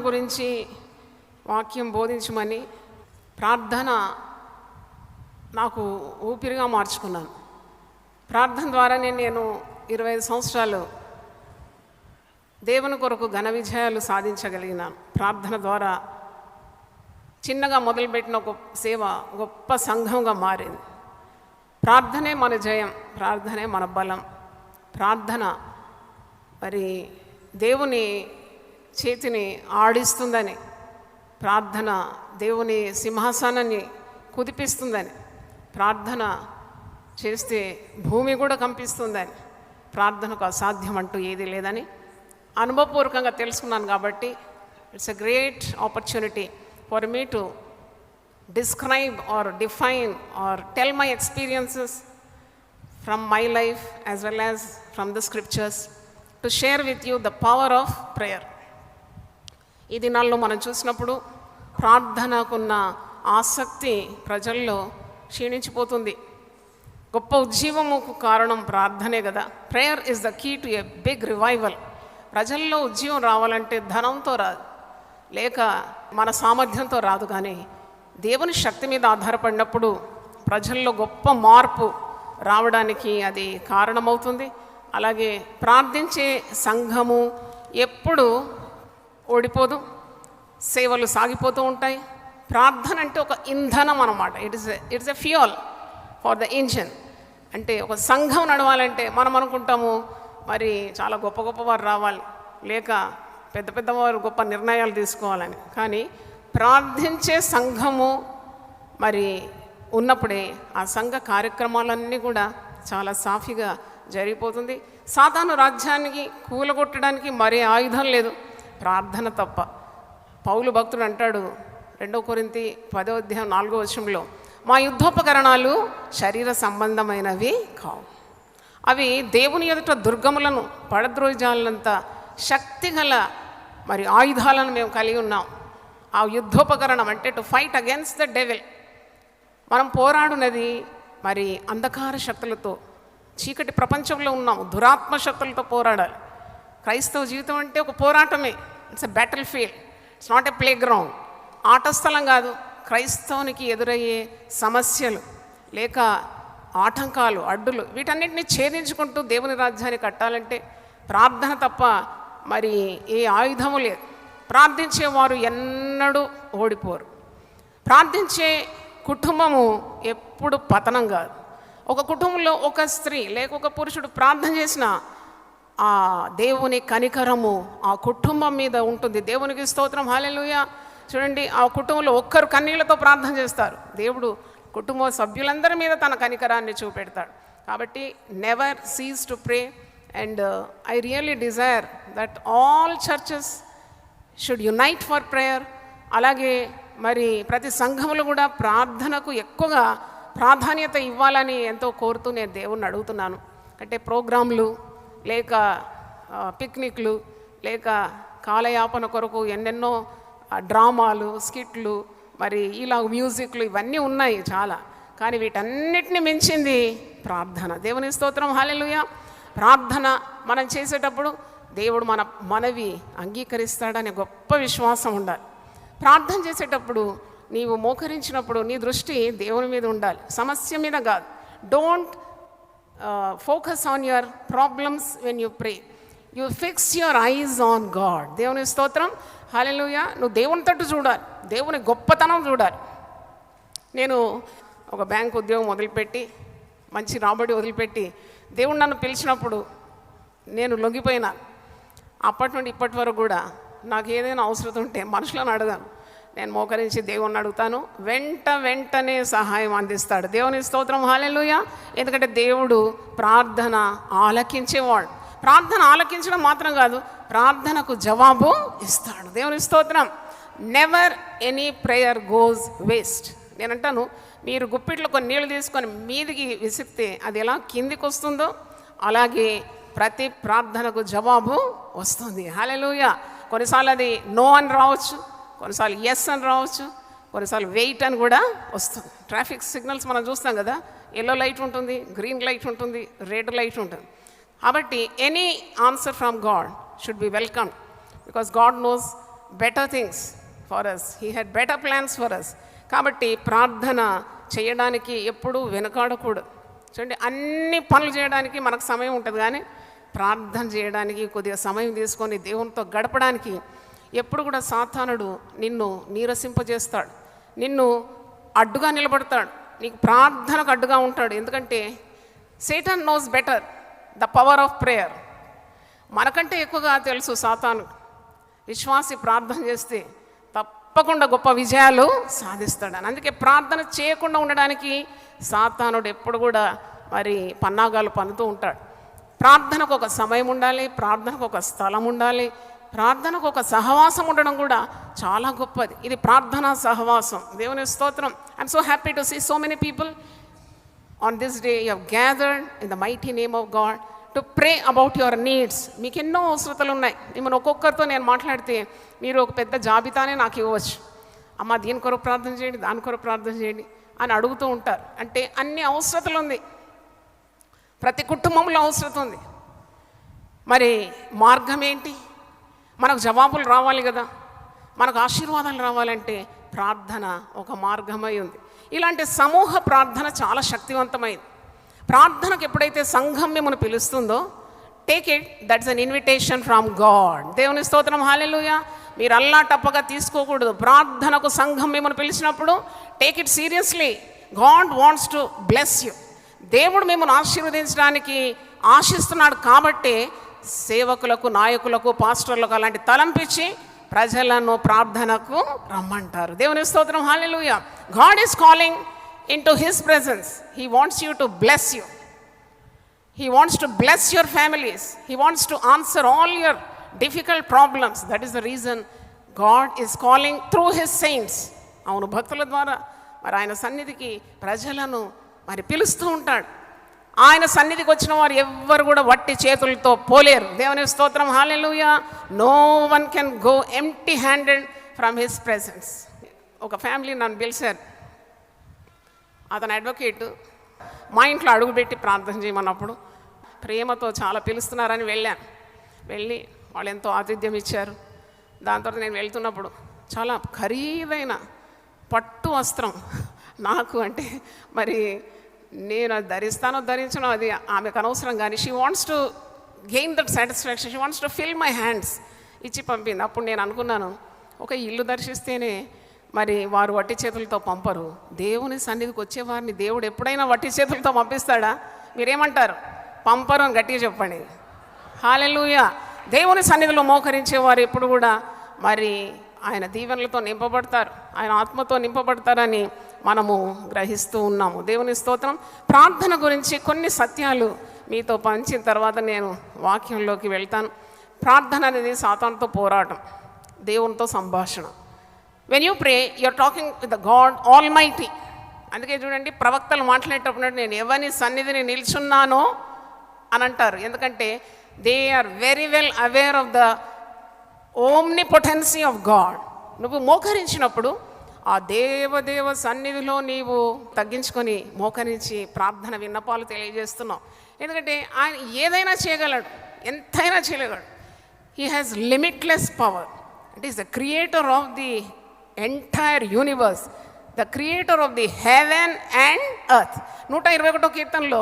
గురించి వాక్యం బోధించమని ప్రార్థన నాకు ఊపిరిగా మార్చుకున్నాను. ప్రార్థన ద్వారానే నేను 25 సంవత్సరాలు దేవుని కొరకు ఘన విజయాలు సాధించగలిగినాను. ప్రార్థన ద్వారా చిన్నగా మొదలుపెట్టిన ఒక సేవ గొప్ప సంఘంగా మారింది. ప్రార్థనే మన జయం, ప్రార్థనే మన బలం. ప్రార్థన మరి దేవుని చేతిని ఆడిస్తుందని, ప్రార్థన దేవుని సింహాసనాన్ని కుదిపిస్తుందని, ప్రార్థన చేస్తే భూమి కూడా కంపిస్తుందని, ప్రార్థనకు అసాధ్యం అంటూ ఏది లేదని అనుభవపూర్వకంగా తెలుసుకున్నాను. కాబట్టి it's a great opportunity for me to describe or define or tell my experiences from my life as well as from the scriptures to share with you the power of prayer. ఈ దినాల్లో మనం చూసినప్పుడు ప్రార్థనకున్న ఆసక్తి ప్రజల్లో క్షీణించిపోతుంది. గొప్ప ఉజ్జీవముకు కారణం ప్రార్థనే కదా. Prayer is the key to a big revival. ప్రజల్లో ఉజ్జీవం రావాలంటే ధనంతో రాదు, లేక మన సామర్థ్యంతో రాదు, కానీ దేవుని శక్తి మీద ఆధారపడినప్పుడు ప్రజల్లో గొప్ప మార్పు రావడానికి అది కారణమవుతుంది. అలాగే ప్రార్థించే సంఘము ఎప్పుడు ఓడిపోదు, సేవలు సాగిపోతూ ఉంటాయి. ప్రార్థన అంటే ఒక ఇంధనం అన్నమాట. It's a fuel for the engine. అంటే ఒక సంఘం నడవాలంటే మనం అనుకుంటాము మరి చాలా గొప్ప గొప్పవారు రావాలి, లేక పెద్ద పెద్దవారు గొప్ప నిర్ణయాలు తీసుకోవాలని. కానీ ప్రార్థించే సంఘము మరి ఉన్నప్పుడే ఆ సంఘ కార్యక్రమాలన్నీ కూడా చాలా సాఫీగా జరిగిపోతుంది. సాతాను రాజ్యానికి కూలగొట్టడానికి మరే ఆయుధం లేదు, ప్రార్థన తప్ప. పౌలు భక్తుడు అంటాడు 2 కొరింథీ 10:4 మా యుద్ధోపకరణాలు శరీర సంబంధమైనవి కావు, అవి దేవుని ఎదుట దుర్గములను పడద్రోజాలంత శక్తిగల మరి ఆయుధాలను మేము కలిగి ఉన్నాం. ఆ యుద్ధోపకరణం అంటే to fight against the devil. మనం పోరాడునది మరి అంధకార శక్తులతో, చీకటి ప్రపంచంలో ఉన్నాము, దురాత్మ శక్తులతో పోరాడాలి. క్రైస్తవ జీవితం అంటే ఒక పోరాటమే. It's a battle field, it's not a play ground. ఆట స్థలం కాదు. క్రైస్తవునికి ఎదురయ్యే సమస్యలు లేక ఆటంకాలు, అడ్డులు, వీటన్నిటిని ఛేదించుకుంటూ దేవుని రాజ్యాన్ని కట్టాలంటే ప్రార్థన తప్ప మరి ఏ ఆయుధము లేదు. ప్రార్థించేవారు ఎన్నడూ ఓడిపోరు. ప్రార్థించే కుటుంబము ఎప్పుడు పతనం కాదు. ఒక కుటుంబంలో ఒక స్త్రీ లేక ఒక పురుషుడు ప్రార్థన చేసిన ఆ దేవుని కనికరము ఆ కుటుంబం మీద ఉంటుంది. దేవునికి స్తోత్రం, హల్లెలూయా. చూడండి, ఆ కుటుంబంలో ఒక్కరు కన్నీళ్లతో ప్రార్థన చేస్తారు, దేవుడు కుటుంబ సభ్యులందరి మీద తన కనికరాన్ని చూపెడతాడు. కాబట్టి never cease to pray. And I really Dzire that all churches should unite for prayer. అలాగే మరి ప్రతి సంఘములు కూడా ప్రార్థనకు ఎక్కువగా ప్రాధాన్యత ఇవ్వాలని ఎంతో కోరుతూ నేను దేవుణ్ణి అడుగుతున్నాను. అంటే ప్రోగ్రాంలు లేక పిక్నిక్లు లేక కాలయాపన కొరకు ఎన్నెన్నో డ్రామాలు, స్కిట్లు, మరి ఇలా మ్యూజిక్లు ఇవన్నీ ఉన్నాయి చాలా. కానీ వీటన్నిటిని మించింది ప్రార్థన. దేవుని స్తోత్రం, హల్లెలూయా. ప్రార్థన మనం చేసేటప్పుడు దేవుడు మన మనవి అంగీకరిస్తాడనే గొప్ప విశ్వాసం ఉండాలి. ప్రార్థన చేసేటప్పుడు నీవు మోకరించినప్పుడు నీ దృష్టి దేవుని మీద ఉండాలి, సమస్య మీద కాదు. Don't focus on your problems when you pray. You fix your eyes on God. దేవుని స్తోత్రం, హల్లెలూయా. నువ్వు దేవుని తట్టు చూడాలి, దేవుని గొప్పతనం చూడాలి. నేను ఒక బ్యాంక్ ఉద్యోగం వదిలిపెట్టి మంచి రాబడి వదిలిపెట్టి దేవుడు నన్ను పిలిచినప్పుడు నేను లొంగిపోయినాను. అప్పటి నుండి ఇప్పటి వరకు కూడా నాకు ఏదైనా అవసరం ఉంటే మనుషులను అడగాను, నేను మోకరించి దేవుణ్ణి అడుగుతాను, వెంటనే సహాయం అందిస్తాడు. దేవుని స్తోత్రం, హల్లెలూయా. ఎందుకంటే దేవుడు ప్రార్థన ఆలకించేవాడు. ప్రార్థన ఆలకించడం మాత్రం కాదు, ప్రార్థనకు జవాబు ఇస్తాడు. దేవుని స్తోత్రం. Never any prayer goes waste. నేనంటాను, మీరు గుప్పిట్లో కొన్ని నీళ్ళు తీసుకొని మీదికి విసిరితే అది ఎలా కిందికి వస్తుందో అలాగే ప్రతి ప్రార్థనకు జవాబు వస్తుంది. హల్లెలూయా. కొన్నిసార్లు అది నో అని రావచ్చు, కొన్నిసార్లు ఎస్ అని రావచ్చు, కొన్నిసార్లు వెయిట్ అని కూడా వస్తుంది. ట్రాఫిక్ సిగ్నల్స్ మనం చూస్తాం కదా, ఎల్లో లైట్ ఉంటుంది, గ్రీన్ లైట్ ఉంటుంది, రెడ్ లైట్ ఉంటుంది. కాబట్టి any answer from God should be welcome, because God knows better things for us, he had better plans for us. కాబట్టి ప్రార్థన చేయడానికి ఎప్పుడూ వెనకాడకూడదు. చూడండి, అన్ని పనులు చేయడానికి మనకు సమయం ఉంటుంది, కానీ ప్రార్థన చేయడానికి కొద్దిగా సమయం తీసుకొని దేవునితో గడపడానికి ఎప్పుడు కూడా సాతానుడు నిన్ను నీరసింపజేస్తాడు, నిన్ను అడ్డుగా నిలబడతాడు, నీకు ప్రార్థనకు అడ్డుగా ఉంటాడు. ఎందుకంటే Satan knows better the power of prayer. మనకంటే ఎక్కువగా తెలుసు సాతాను. విశ్వాసి ప్రార్థన చేస్తే తప్పకుండా గొప్ప విజయాలు సాధిస్తాడని. అందుకే ప్రార్థన చేయకుండా ఉండడానికి సాతానుడు ఎప్పుడు కూడా మరి పన్నాగాలు పన్నుతూ ఉంటాడు. ప్రార్థనకు ఒక సమయం ఉండాలి, ప్రార్థనకు ఒక స్థలం ఉండాలి, ప్రార్థనకు ఒక సహవాసం ఉండడం కూడా చాలా గొప్పది. ఇది ప్రార్థనా సహవాసం. దేవుని స్తోత్రం. I'm so happy to see so many people on this day you have gathered in the mighty name of God to pray about your needs. మీకు ఎన్నో అవసరతలు ఉన్నాయి. మిమ్మల్ని ఒక్కొక్కరితో నేను మాట్లాడితే మీరు ఒక పెద్ద జాబితానే నాకు ఇవ్వచ్చు. అమ్మ దీని కొరకు ప్రార్థన చేయండి, దాని కొరకు ప్రార్థన చేయండి అని అడుగుతూ ఉంటారు. అంటే అన్ని అవసరతలు ఉంది, ప్రతి కుటుంబంలో అవసరం ఉంది. మరి మార్గం ఏంటి? మనకు జవాబులు రావాలి కదా, మనకు ఆశీర్వాదాలు రావాలంటే ప్రార్థన ఒక మార్గమై ఉంది. ఇలాంటి సమూహ ప్రార్థన చాలా శక్తివంతమైంది. ప్రార్థనకు ఎప్పుడైతే సంఘం మిమ్మల్ని పిలుస్తుందో, take it, that's an invitation from God. దేవుని స్తోత్రం, హల్లెలూయా. మీరు అల్లా టప్పగా తీసుకోకూడదు. ప్రార్థనకు సంఘం మిమ్మల్ని పిలిచినప్పుడు take it seriously. God wants to bless you. దేవుడు మిమ్మల్ని ఆశీర్వదించడానికి ఆశిస్తున్నాడు. కాబట్టి సేవకులకు, నాయకులకు, పాస్టర్లకు అలాంటి తలంపించి ప్రజలను ప్రార్థనకు రమ్మంటారు. దేవుని స్తోత్రం, హల్లెలూయా. God is calling into his presence. He wants you to bless you. He wants to bless your families. He wants to answer all your difficult problems. That is the reason God is calling through his saints. అవును, భక్తుల ద్వారా మరి ఆయన సన్నిధికి ప్రజలను మరి పిలుస్తూ ఉంటాడు. ఆయన సన్నిధికి వచ్చిన వారు ఎవ్వరు కూడా వట్టి చేతులతో పోలేరు. దేవుని స్తోత్రం, హల్లెలూయా. No one can go empty handed from his presence. ఒక ఫ్యామిలీ నన్ను పిలిచారు. అతను అడ్వకేట్. మా ఇంట్లో అడుగుపెట్టి ప్రార్థన చేయమన్నప్పుడు ప్రేమతో చాలా పిలుస్తున్నారని వెళ్ళాను. వెళ్ళి వాళ్ళు ఎంతో ఆతిథ్యం ఇచ్చారు. దాని తర్వాత నేను వెళ్తున్నప్పుడు చాలా ఖరీదైన పట్టు వస్త్రం నాకు, అంటే మరి నేను అది ధరిస్తానో ధరించనో అది ఆమెకు అనవసరం, కానీ she wants to gain that satisfaction, she wants to fill my hands ఇచ్చి పంపింది. అప్పుడు నేను అనుకున్నాను, ఒక ఇల్లు దర్శిస్తేనే మరి వారు వట్టి చేతులతో పంపరు, దేవుని సన్నిధికి వచ్చేవారిని దేవుడు ఎప్పుడైనా వట్టి చేతులతో పంపిస్తాడా? మీరేమంటారు? పంపరు అని గట్టిగా చెప్పండి. హల్లెలూయా. దేవుని సన్నిధిలో మోకరించేవారు ఎప్పుడు కూడా మరి ఆయన దీవెనలతో నింపబడతారు, ఆయన ఆత్మతో నింపబడతారని మనము గ్రహిస్తూ ఉన్నాము. దేవుని స్తోత్రం. ప్రార్థన గురించి కొన్ని సత్యాలు మీతో పంచిన తర్వాత నేను వాక్యంలోకి వెళ్తాను. ప్రార్థన అనేది సాతానుతో పోరాటం, దేవునితో సంభాషణ. When you pray you're talking with the God almighty. అందుకే చూడండి, ప్రవక్తలు మాట్లాడేటప్పుడు నేను ఎవరిని సన్నిధిని నిల్చున్నానో అని అంటారు. ఎందుకంటే they are very well aware of the omnipotency of God. నువ్వు మోకరించినప్పుడు ఆ దేవదేవ సన్నిధిలో నీవు తగ్గించుకొని మోకరించి ప్రార్థన విన్నపాలు తెలియజేస్తున్నావు. ఎందుకంటే ఆయన ఏదైనా చేయగలడు, ఎంతైనా చేయగలడు. He has limitless power. It is the creator of the entire universe, the creator of the heaven and earth. 121వ కీర్తనలో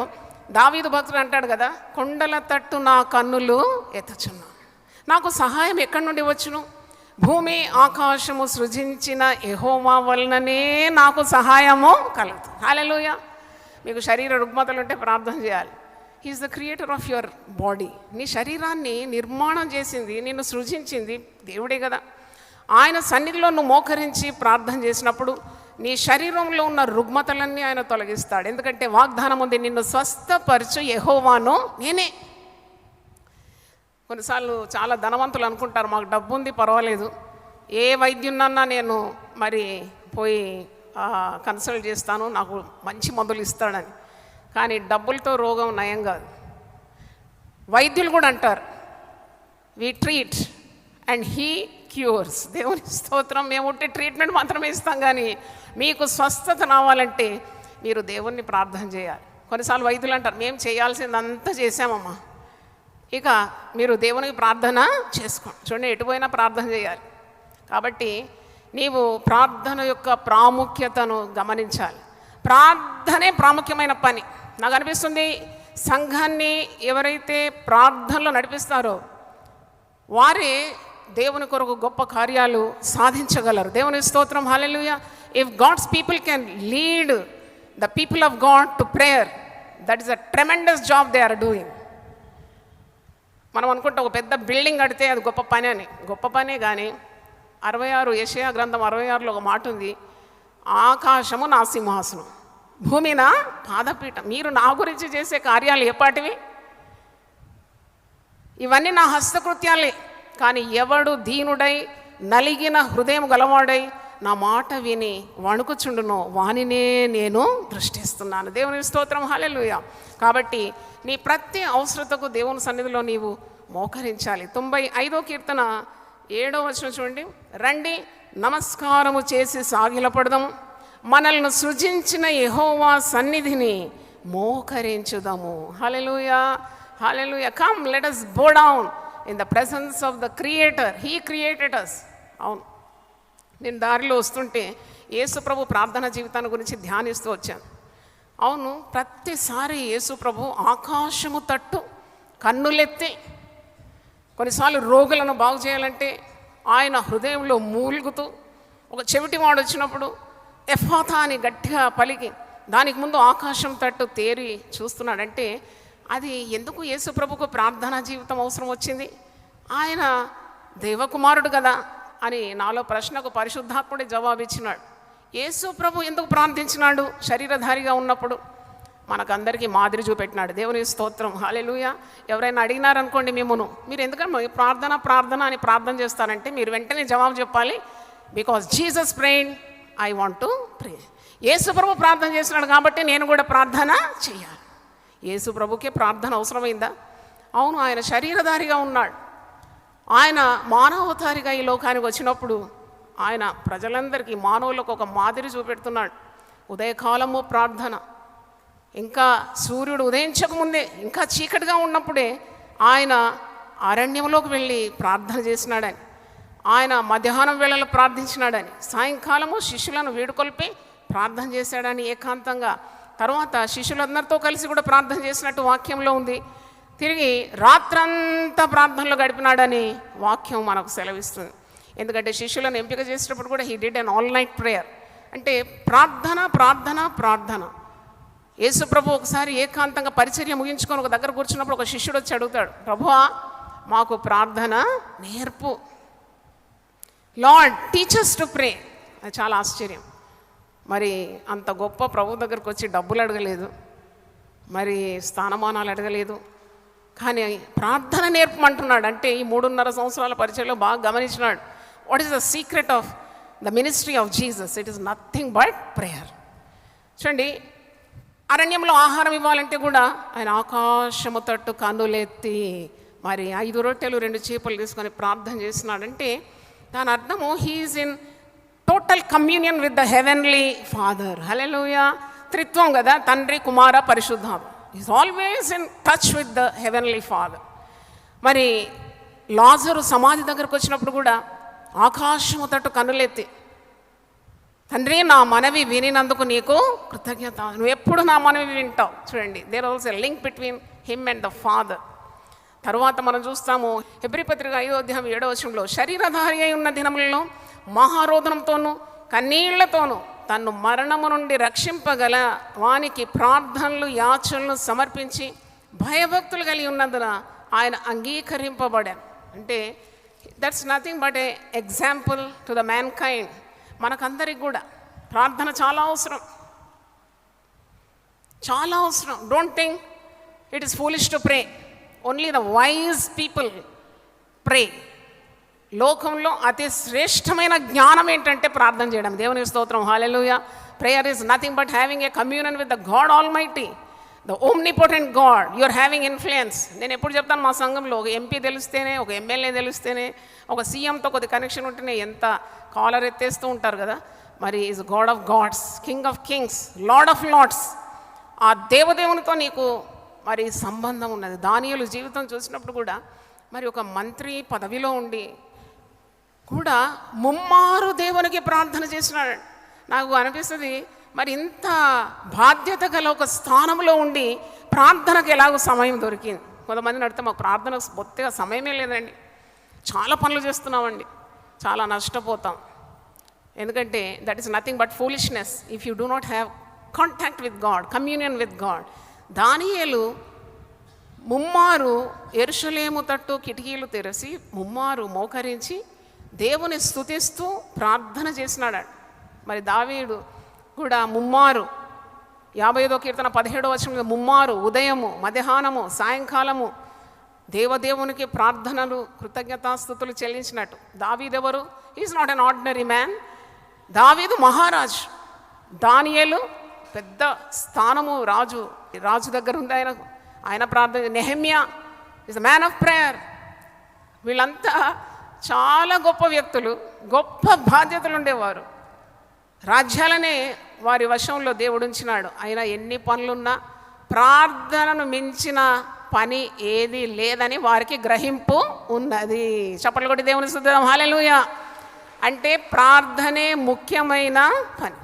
దావీదు భక్తుడు అంటాడు కదా, కొండల తట్టు నా కన్నులు ఎత్తుచున్నాను, నాకు సహాయం ఎక్కడి నుండి వచ్చును? భూమి ఆకాశము సృజించిన యెహోవా వలననే నాకు సహాయము కలుగుతుంది. హల్లెలూయా. మీకు శరీర రుగ్మతలు ఉంటే ప్రార్థన చేయాలి. He is the creator of your body. నీ శరీరాన్ని నిర్మాణం చేసింది, నిన్ను సృజించింది దేవుడే కదా. ఆయన సన్నిధిలో నువ్వు మోకరించి ప్రార్థన చేసినప్పుడు నీ శరీరంలో ఉన్న రుగ్మతలన్నీ ఆయన తొలగిస్తాడు. ఎందుకంటే వాగ్దానం ఉంది, నిన్ను స్వస్థపరచు యెహోవాను నేనే. కొన్నిసార్లు చాలా ధనవంతులు అనుకుంటారు, మాకు డబ్బు ఉంది పర్వాలేదు, ఏ వైద్యున్నన్నా నేను మరి పోయి కన్సల్ట్ చేస్తాను, నాకు మంచి మందులు ఇస్తాడని. కానీ డబ్బులతో రోగం నయం కాదు. వైద్యులు కూడా అంటారు, we treat and he cures. దేవుని స్తోత్రం. మేము ఉంటే ట్రీట్మెంట్ మాత్రమే ఇస్తాం, కానీ మీకు స్వస్థత రావాలంటే మీరు దేవుణ్ణి ప్రార్థన చేయాలి. కొన్నిసార్లు వైద్యులు అంటారు, మేము చేయాల్సిందంతా చేసామమ్మా, ఇక మీరు దేవునికి ప్రార్థన చేసుకోండి. చూడండి, ఎటుపోయినా ప్రార్థన చేయాలి. కాబట్టి నీవు ప్రార్థన యొక్క ప్రాముఖ్యతను గమనించాలి. ప్రార్థనే ప్రాముఖ్యమైన పని. నాకు అనిపిస్తుంది సంఘాన్ని ఎవరైతే ప్రార్థనలో నడిపిస్తారో వారే దేవుని కొరకు గొప్ప కార్యాలు సాధించగలరు. దేవుని స్తోత్రం, హల్లెలూయా. If God's people can lead the people of God to prayer, that is a tremendous job they are doing. మనం అనుకుంటే ఒక పెద్ద బిల్డింగ్ కడితే అది గొప్ప పని అని. గొప్ప పనే, కానీ 66 యెషయా గ్రంథం 66లో ఒక మాట ఉంది, ఆకాశము నా సింహాసనం, భూమి నా పాదపీఠం. మీరు నా గురించి చేసే కార్యాలు ఎప్పటివి? ఇవన్నీ నా హస్తకృత్యాలే. కానీ ఎవడు దీనుడై నలిగిన హృదయం గలవాడై నా మాట విని వణుకుచుండునో వానినే నేను దృష్టిస్తున్నాను. దేవుని స్తోత్రం, హల్లెలూయా. కాబట్టి నీ ప్రతి అవసరతకు దేవుని సన్నిధిలో నీవు మోకరించాలి. 95వ కీర్తన 7వ వచనం చూడండి. రండి నమస్కారము చేసి సాగిలపడదాము, మనల్ని సృజించిన యెహోవా సన్నిధిని మోకరించుదాము. హల్లెలూయా, హల్లెలూయా. Come let us bow down in the presence of the creator. He created us. అవును, నేను దారిలో వస్తుంటే యేసు ప్రభు ప్రార్థన జీవితాన్ని గురించి ధ్యానిస్తూ వచ్చాను. అవును, ప్రతిసారి యేసు ప్రభు ఆకాశము తట్టు కన్నులెత్తి, కొన్నిసార్లు రోగులను బాగు చేయాలంటే ఆయన హృదయంలో మూలుగుతూ, ఒక చెవిటివాడు వచ్చినప్పుడు ఎఫాతా అని గట్టిగా పలికి దానికి ముందు ఆకాశం తట్టు తేరి చూస్తున్నాడంటే అది ఎందుకు యేసు ప్రభుకు ప్రార్థనా జీవితం అవసరం వచ్చింది? ఆయన దేవకుమారుడు కదా అని నాలో ప్రశ్నకు పరిశుద్ధాత్ముడే జవాబిచ్చినాడు. యేసు ప్రభు ఎందుకు ప్రార్థించినాడు? శరీరధారిగా ఉన్నప్పుడు మనకందరికీ మాదిరి చూపెట్టినాడు. దేవుని స్తోత్రం, హల్లెలూయా. ఎవరైనా అడిగినారనుకోండి మిమ్మును, మీరు ఎందుకంటే ప్రార్థన అని ప్రార్థన చేస్తారంటే మీరు వెంటనే జవాబు చెప్పాలి, because Jesus prayed, I want to pray. యేసు ప్రభు ప్రార్థన చేస్తున్నాడు కాబట్టి నేను కూడా ప్రార్థన చేయాలి. యేసు ప్రభుకే ప్రార్థన అవసరమైందా? అవును, ఆయన శరీరధారిగా ఉన్నాడు. ఆయన మానవతారిగా ఈ లోకానికి వచ్చినప్పుడు ఆయన ప్రజలందరికీ, మానవులకు ఒక మాదిరి చూపెడుతున్నాడు. ఉదయకాలము ప్రార్థన, ఇంకా సూర్యుడు ఉదయించకముందే, ఇంకా చీకటిగా ఉన్నప్పుడే ఆయన అరణ్యంలోకి వెళ్ళి ప్రార్థన చేసినాడని, ఆయన మధ్యాహ్నం వేళలో ప్రార్థించినాడని, సాయంకాలము శిష్యులను వీడుకొల్పి ప్రార్థన చేశాడని ఏకాంతంగా, తర్వాత శిష్యులందరితో కలిసి కూడా ప్రార్థన చేసినట్టు వాక్యంలో ఉంది. తిరిగి రాత్రంతా ప్రార్థనలో గడిపినాడని వాక్యం మనకు సెలవిస్తుంది. ఎందుకంటే శిష్యులను ఎంపిక చేసేటప్పుడు కూడా he did an all night prayer. అంటే ప్రార్థన ప్రార్థన ప్రార్థన. యేసు ప్రభు ఒకసారి ఏకాంతంగా పరిచర్య ముగించుకొని ఒక దగ్గర కూర్చున్నప్పుడు ఒక శిష్యుడు వచ్చి అడుగుతాడు, ప్రభువా మాకు ప్రార్థన నేర్పు, lord teach us to pray. అది చాలా ఆశ్చర్యం. మరి అంత గొప్ప ప్రభు దగ్గరకు వచ్చి డబ్బులు అడగలేదు, మరి స్థానమానాలు అడగలేదు, కానీ ప్రార్థన నేర్పమంటున్నాడు. అంటే ఈ 3.5 సంవత్సరాల పరిచయంలో బాగా గమనించినాడు. What is the secret of the ministry of Jesus? It is nothing but prayer. చూడండి, అరణ్యంలో ఆహారం ఇవ్వాలంటే కూడా ఆయన ఆకాశము తట్టు కన్నులెత్తి మరి 5 రొట్టెలు 2 చేపలు తీసుకొని ప్రార్థన చేస్తున్నాడంటే దాని అర్థము he is in total communion with the heavenly father. హల్లెలూయా. త్రిత్వం కదా, తండ్రి కుమార పరిశుద్ధాత్మ. Is always in touch with the heavenly father. మరి లాజరు సమాధి దగ్గరకు వచ్చినప్పుడు కూడా ఆకాశము తట్టు కన్నులెత్తి, తండ్రి నా మనవి వినినందుకు నీకు కృతజ్ఞత, నువ్వు ఎప్పుడు నా మనవి వింటావు. చూడండి, there also a link between him and the father. తర్వాత మనం చూస్తాము హెబ్రీ పత్రిక 5వ అధ్యాయం 7వ వచనంలో, శరీరధారి అయి ఉన్న దినములలో మహారోదనంతోనూ కన్నీళ్లతోనూ తన్ను మరణము నుండి రక్షింపగల వానికి ప్రార్థనలు యాచనలు సమర్పించి భయభక్తులు కలిగి ఉన్నందున ఆయన అంగీకరింపబడాను. అంటే that's nothing but a example to the mankind. మనకందరికి కూడా ప్రార్థన చాలా అవసరం, చాలా అవసరం. Don't think it is foolish to pray. Only the wise people pray. లోకంలో అతి శ్రేష్టమైన జ్ఞానం ఏంటంటే ప్రార్థన చేయడం. దేవుని స్తోత్రం, హల్లెలూయా. Prayer is nothing but having a communion with the God almighty, the omnipotent God. You are having influence. నేను ఎప్పుడు చెప్తాను, మా సంఘంలో ఒక ఎంపీ తెలిస్తేనే, ఒక ఎమ్మెల్యే తెలిస్తేనే, ఒక సీఎంతో కొద్ది కనెక్షన్ ఉంటేనే ఎంత కాలర్ ఎత్తేస్తూ ఉంటారు కదా. మరి is God of gods, king of kings, lord of lords. ఆ దేవదేవునితో నీకు మరి సంబంధం ఉన్నది. దానియేలు జీవితం చూసినప్పుడు కూడా మరి ఒక మంత్రి పదవిలో ఉండి కూడా ముమ్మారు దేవునికి ప్రార్థన చేసినాడు. నాకు అనిపిస్తుంది, మరి ఇంత బాధ్యత గల ఒక స్థానంలో ఉండి ప్రార్థనకు ఎలాగో సమయం దొరికింది. కొంతమందిని అడిగితే మాకు ప్రార్థనకు బొత్తిగా సమయమే లేదండి, చాలా పనులు చేస్తున్నామండి, చాలా నష్టపోతాం. ఎందుకంటే that is nothing but foolishness if you do not have contact with God, communion with God. దానియేలు ముమ్మారు యెరూషలేము తట్టు కిటికీలు తెరచి ముమ్మారు మోకరించి దేవుని స్తుతిస్తూ ప్రార్థన చేసినాడు. మరి దావీదు కూడా ముమ్మారు 55వ కీర్తన 17వ వచనంలో ముమ్మారు ఉదయము, మధ్యాహ్నము, సాయంకాలము దేవదేవునికి ప్రార్థనలు, కృతజ్ఞతాస్తుతులు చెల్లించినట్టు. దావీదు ఎవరు? Is not an ordinary man. దావీదు మహారాజు, దానియేలు పెద్ద స్థానము, రాజు దగ్గర ఉంది ఆయన ప్రార్థన. Nehemiah is a man of prayer. వీళ్ళంతా చాలా గొప్ప వ్యక్తులు, గొప్ప బాధ్యతలు ఉండేవారు. రాజ్యాలనే వారి వశంలో దేవుడు ఉంచినాడు. అయినా ఎన్ని పనులున్నా ప్రార్థనను మించిన పని ఏది లేదని వారికి గ్రహింపు ఉన్నది. చప్పట్లు కొట్టి దేవుని స్తుతిద్దాం, హల్లెలూయా. అంటే ప్రార్థనే ముఖ్యమైన పని,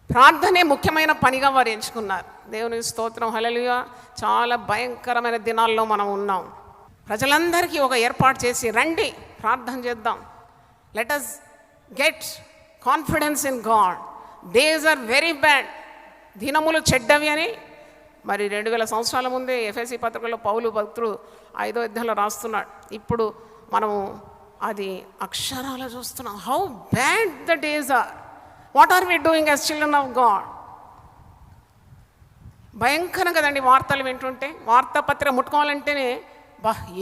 ప్రార్థనే ముఖ్యమైన పనిగా వారు ఎంచుకున్నారు. దేవుని స్తోత్రం, హల్లెలూయా. చాలా భయంకరమైన దినాల్లో మనం ఉన్నాం. ప్రజలందరికీ ఒక ఏర్పాటు చేసి రండి ప్రార్థన చేద్దాం. Let us get confidence in God. Days are very bad, దినములు చెడ్డవి అని మరి 2000 సంవత్సరాల ముందే ఎఫెసీ పత్రికలో పౌలు భక్తుడు 5వ అధ్యాయంలో రాస్తున్నాడు. ఇప్పుడు మనము అది అక్షరాల చూస్తున్నాం. How bad the days are. What are we doing as children of God? భయంకరం కదండి వార్తలు వింటుంటే. వార్తాపత్రిక ముట్టుకోవాలంటేనే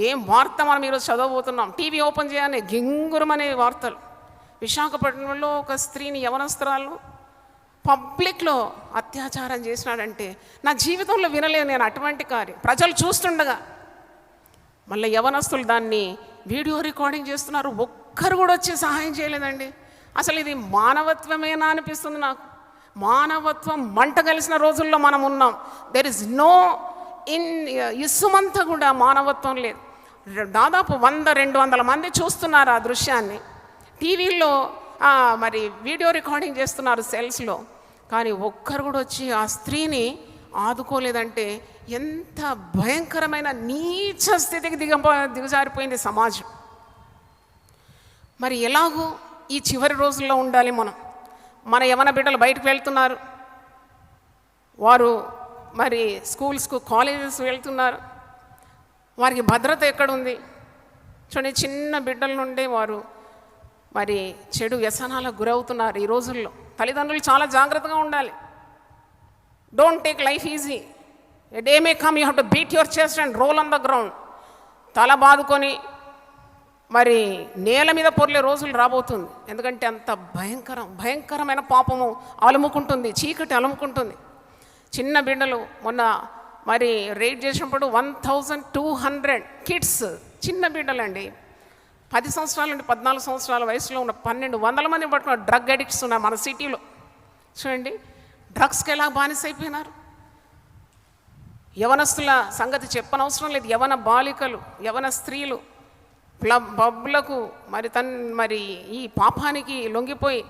ఏం వార్త మనం ఈరోజు చదవబోతున్నాం. టీవీ ఓపెన్ చేయగానే గింగురమనే వార్తలు. విశాఖపట్నంలో ఒక స్త్రీని, యవనస్తురాలను పబ్లిక్లో అత్యాచారం చేసినాడంటే నా జీవితంలో వినలేదు నేను అటువంటి కార్యం. ప్రజలు చూస్తుండగా మళ్ళీ యవనస్తులు దాన్ని వీడియో రికార్డింగ్ చేస్తున్నారు. ఒక్కరు కూడా వచ్చి సహాయం చేయలేదండి. అసలు ఇది మానవత్వమేనా అనిపిస్తుంది నాకు. మానవత్వం మంట కలిసిన రోజుల్లో మనం ఉన్నాం. దెర్ ఇస్ నో ఇసుమంతా కూడా మానవత్వం లేదు. దాదాపు 100-200 మంది చూస్తున్నారు ఆ దృశ్యాన్ని. టీవీల్లో మరి వీడియో రికార్డింగ్ చేస్తున్నారు సెల్స్లో. కానీ ఒక్కరు కూడా వచ్చి ఆ స్త్రీని ఆదుకోలేదంటే ఎంత భయంకరమైన నీచ స్థితికి దిగజారిపోయింది సమాజం. మరి ఎలాగూ ఈ చివరి రోజుల్లో ఉండాలి మనం. మన యవన బిడ్డలు బయటకు వెళ్తున్నారు, వారు మరి స్కూల్స్కు, కాలేజెస్ వెళ్తున్నారు. వారికి భద్రత ఎక్కడుంది? చూడండి, చిన్న బిడ్డల నుండి వారు మరి చెడు వ్యసనాలకు గురవుతున్నారు ఈ రోజుల్లో. తల్లిదండ్రులు చాలా జాగ్రత్తగా ఉండాలి. Don't take life easy. A day may come you have to beat your chest and roll on the ground. తల బాదుకొని మరి నేల మీద పొర్లే రోజులు రాబోతుంది. ఎందుకంటే అంత భయంకరమైన పాపము అలుముకుంటుంది, చీకటి అలుముకుంటుంది. చిన్న బిడ్డలు మొన్న మరి రేట్ చేసినప్పుడు 1200 కిడ్స్, చిన్న బిడ్డలండి, 10 సంవత్సరాల నుండి 14 సంవత్సరాల వయసులో ఉన్న 1200 మంది పట్టుకున్న డ్రగ్ అడిక్ట్స్ ఉన్నారు మన సిటీలో. చూడండి, డ్రగ్స్కి ఎలా బానిసైపోయినారు. యవనస్తుల సంగతి చెప్పనవసరం లేదు. యవన బాలికలు, యవన స్త్రీలు పబ్బులకు మరి ఈ పాపానికి లొంగిపోయి